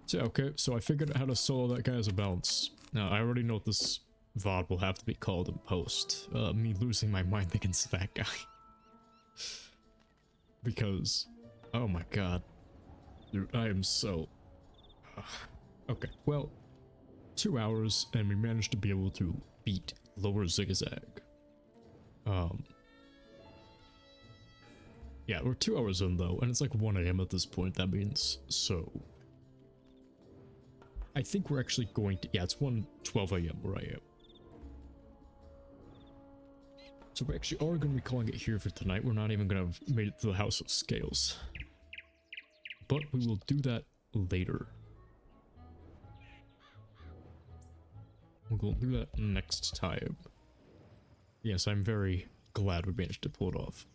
So okay, so I figured out how to solo that guy as a bounce. Now I already know what this VOD will have to be called in post. Me losing my mind against that guy. Because, oh my god. Dude, I am so... okay, well, 2 hours and we managed to be able to beat Lower Zigzag. Yeah, we're 2 hours in though, and it's like 1 AM at this point, that means, so... I think we're actually going to... yeah, it's 1:12 AM where I am. So we actually are going to be calling it here for tonight. We're not even going to have made it to the House of Scales. But we will do that later. We'll do that next time. Yes, I'm very glad we managed to pull it off.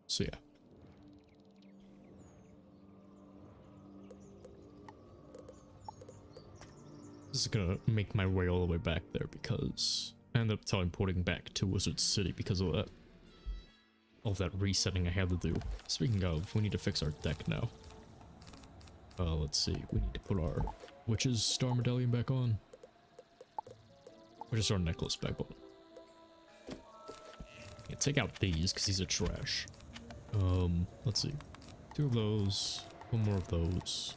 So yeah. This is gonna make my way all the way back there because I ended up teleporting back to Wizard City because of that. All that resetting I had to do. Speaking of, we need to fix our deck now. Let's see. We need to put our Witch's Star Medallion back on. Or just our necklace back on. Yeah, take out these because these are trash. Let's see. 2 of those. 1 more of those.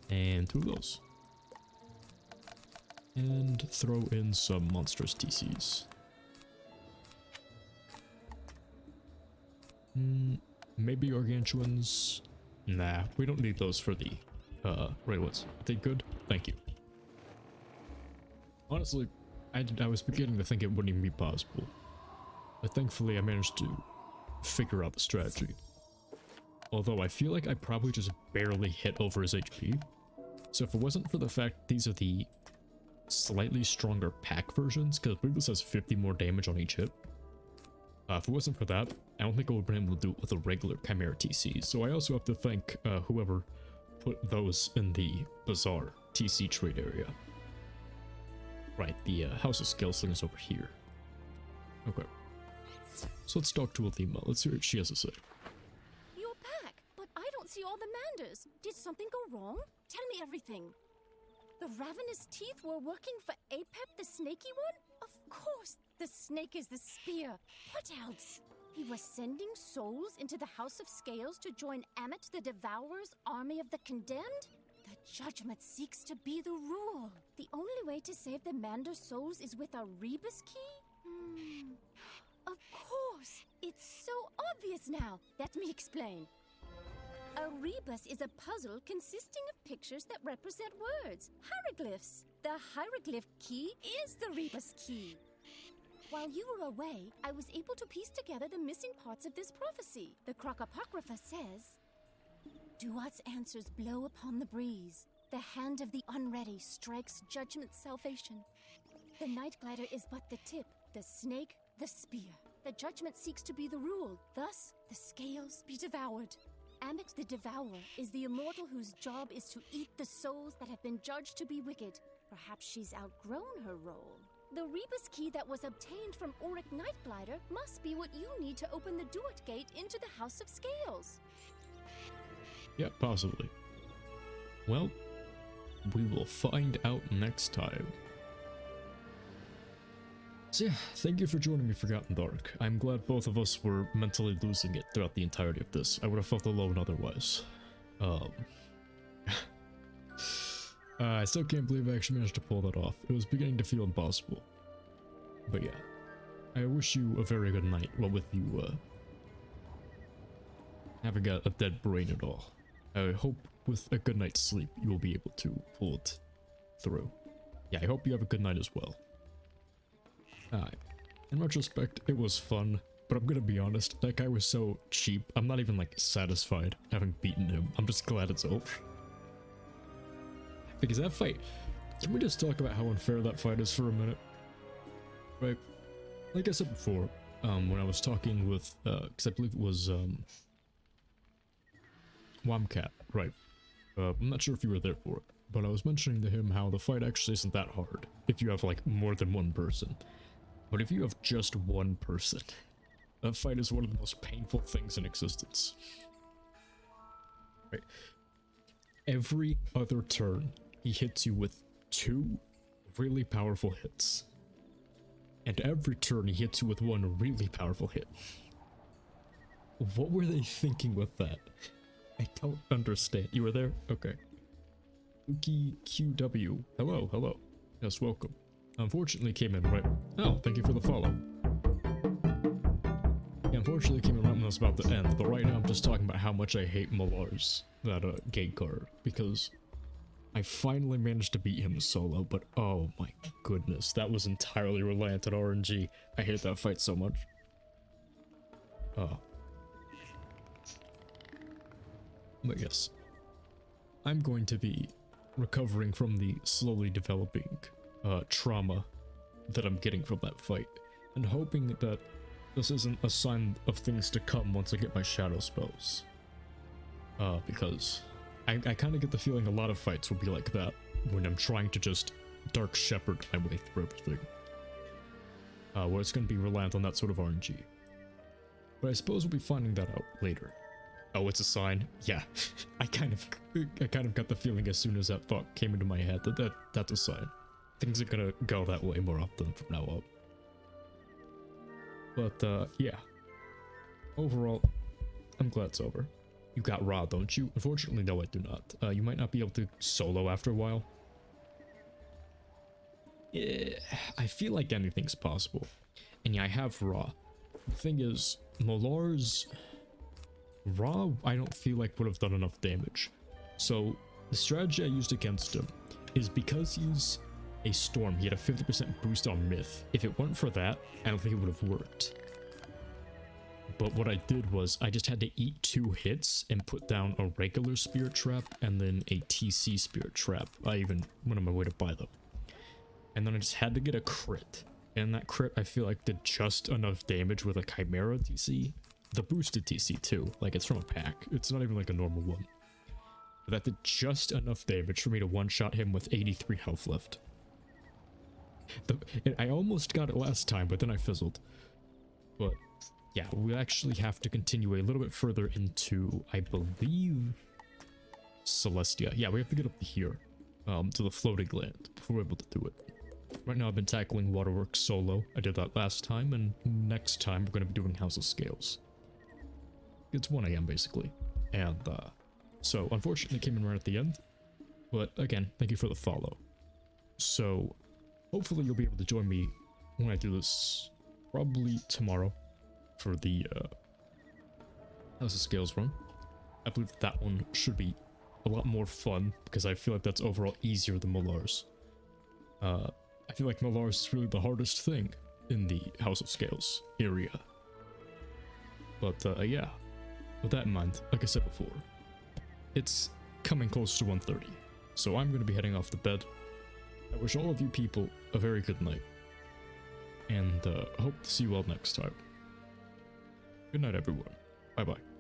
And 2 of those. And throw in some monstrous TCs. Maybe gargantuans. Nah, we don't need those for the right ones. Are they good? Thank you. Honestly, I was beginning to think it wouldn't even be possible. But thankfully I managed to figure out the strategy. Although I feel like I probably just barely hit over his HP. So if it wasn't for the fact these are the slightly stronger pack versions, because I believe this has 50 more damage on each hit. If it wasn't for that, I don't think I would have been able to do it with a regular Chimera TC. So I also have to thank whoever put those in the Bazaar TC trade area. Right, the House of Scales thing is over here. Okay. So let's talk to Alima. Let's hear what she has to say. You're back, but I don't see all the manders. Did something go wrong? Tell me everything. The ravenous teeth were working for Apep, the snaky one? Of course, the snake is the spear. What else? He was sending souls into the House of Scales to join Amit the Devourer's army of the condemned? The judgment seeks to be the rule. The only way to save the Mander souls is with a Rebus key? Of course! It's so obvious now. Let me explain. A rebus is a puzzle consisting of pictures that represent words, hieroglyphs. The hieroglyph key is the rebus key. While you were away, I was able to piece together the missing parts of this prophecy. The Crocapocrypha says, Duat's answers blow upon the breeze. The hand of the unready strikes judgment's salvation. The night glider is but the tip, the snake, the spear. The judgment seeks to be the rule, thus the scales be devoured. Amit the Devourer is the immortal whose job is to eat the souls that have been judged to be wicked. Perhaps she's outgrown her role. The rebus key that was obtained from Auric Nightglider must be what you need to open the Duat gate into the House of Scales. Yeah, possibly. Well, we will find out next time. So yeah, thank you for joining me for Forgotten Dark. I'm glad both of us were mentally losing it throughout the entirety of this. I would have felt alone otherwise. I still can't believe I actually managed to pull that off. It was beginning to feel impossible. But yeah, I wish you a very good night, well, with you having a dead brain at all. I hope with a good night's sleep you will be able to pull it through. Yeah, I hope you have a good night as well. In retrospect, it was fun, but I'm gonna be honest, that guy was so cheap, I'm not even like satisfied having beaten him. I'm just glad it's over. Because that fight, can we just talk about how unfair that fight is for a minute? Right, like I said before, when I was talking with, because I believe it was, Womcat, right. I'm not sure if you were there for it, but I was mentioning to him how the fight actually isn't that hard if you have like more than one person. But if you have just one person, that fight is one of the most painful things in existence. Right. Every other turn, he hits you with 2 really powerful hits. And every turn, he hits you with 1 really powerful hit. What were they thinking with that? I don't understand. You were there? Okay. Uki QW. Hello, hello. Yes, welcome. Unfortunately came in right... Oh, thank you for the follow. Yeah, unfortunately came in right when I was about to end, but right now I'm just talking about how much I hate Moh'Larz, that gate card, because I finally managed to beat him solo, but oh my goodness, that was entirely reliant on RNG. I hate that fight so much. Oh. But yes, I'm going to be recovering from the slowly developing trauma that I'm getting from that fight, and hoping that this isn't a sign of things to come once I get my shadow spells. Because I kind of get the feeling a lot of fights will be like that when I'm trying to just Dark Shepherd my way through everything. Where it's going to be reliant on that sort of RNG. But I suppose we'll be finding that out later. Oh, it's a sign? Yeah. I kind of got the feeling as soon as that thought came into my head that that's a sign. Things are gonna go that way more often from now on. But, yeah. Overall, I'm glad it's over. You got Ra, don't you? Unfortunately, no, I do not. You might not be able to solo after a while. Yeah, I feel like anything's possible. And yeah, I have Ra. The thing is, Moh'Larz... Ra, I don't feel like would have done enough damage. So, the strategy I used against him is because he's a storm, he had a 50% boost on myth. If it weren't for that, I don't think it would have worked. But what I did was, I just had to eat 2 hits and put down a regular spirit trap and then a TC spirit trap. I even went on my way to buy them. And then I just had to get a crit. And that crit, I feel like, did just enough damage with a Chimera TC. The boosted TC too, like it's from a pack. It's not even like a normal one. But that did just enough damage for me to one-shot him with 83 health left. I almost got it last time, but then I fizzled. But yeah, we actually have to continue a little bit further into, I believe, Celestia. Yeah, we have to get up to here, to the floating land before we're able to do it. Right now I've been tackling Waterworks solo. I did that last time, and next time we're going to be doing House of Scales. It's 1 AM basically. And so unfortunately it came in right at the end. But again, thank you for the follow. So hopefully you'll be able to join me when I do this probably tomorrow for the House of Scales run. I believe that one should be a lot more fun because I feel like that's overall easier than Moh'Larz. I feel like Moh'Larz is really the hardest thing in the House of Scales area. But yeah, with that in mind, like I said before, it's coming close to 1:30, so I'm going to be heading off to bed. I wish all of you people a very good night, and hope to see you all next time. Good night, everyone. Bye-bye.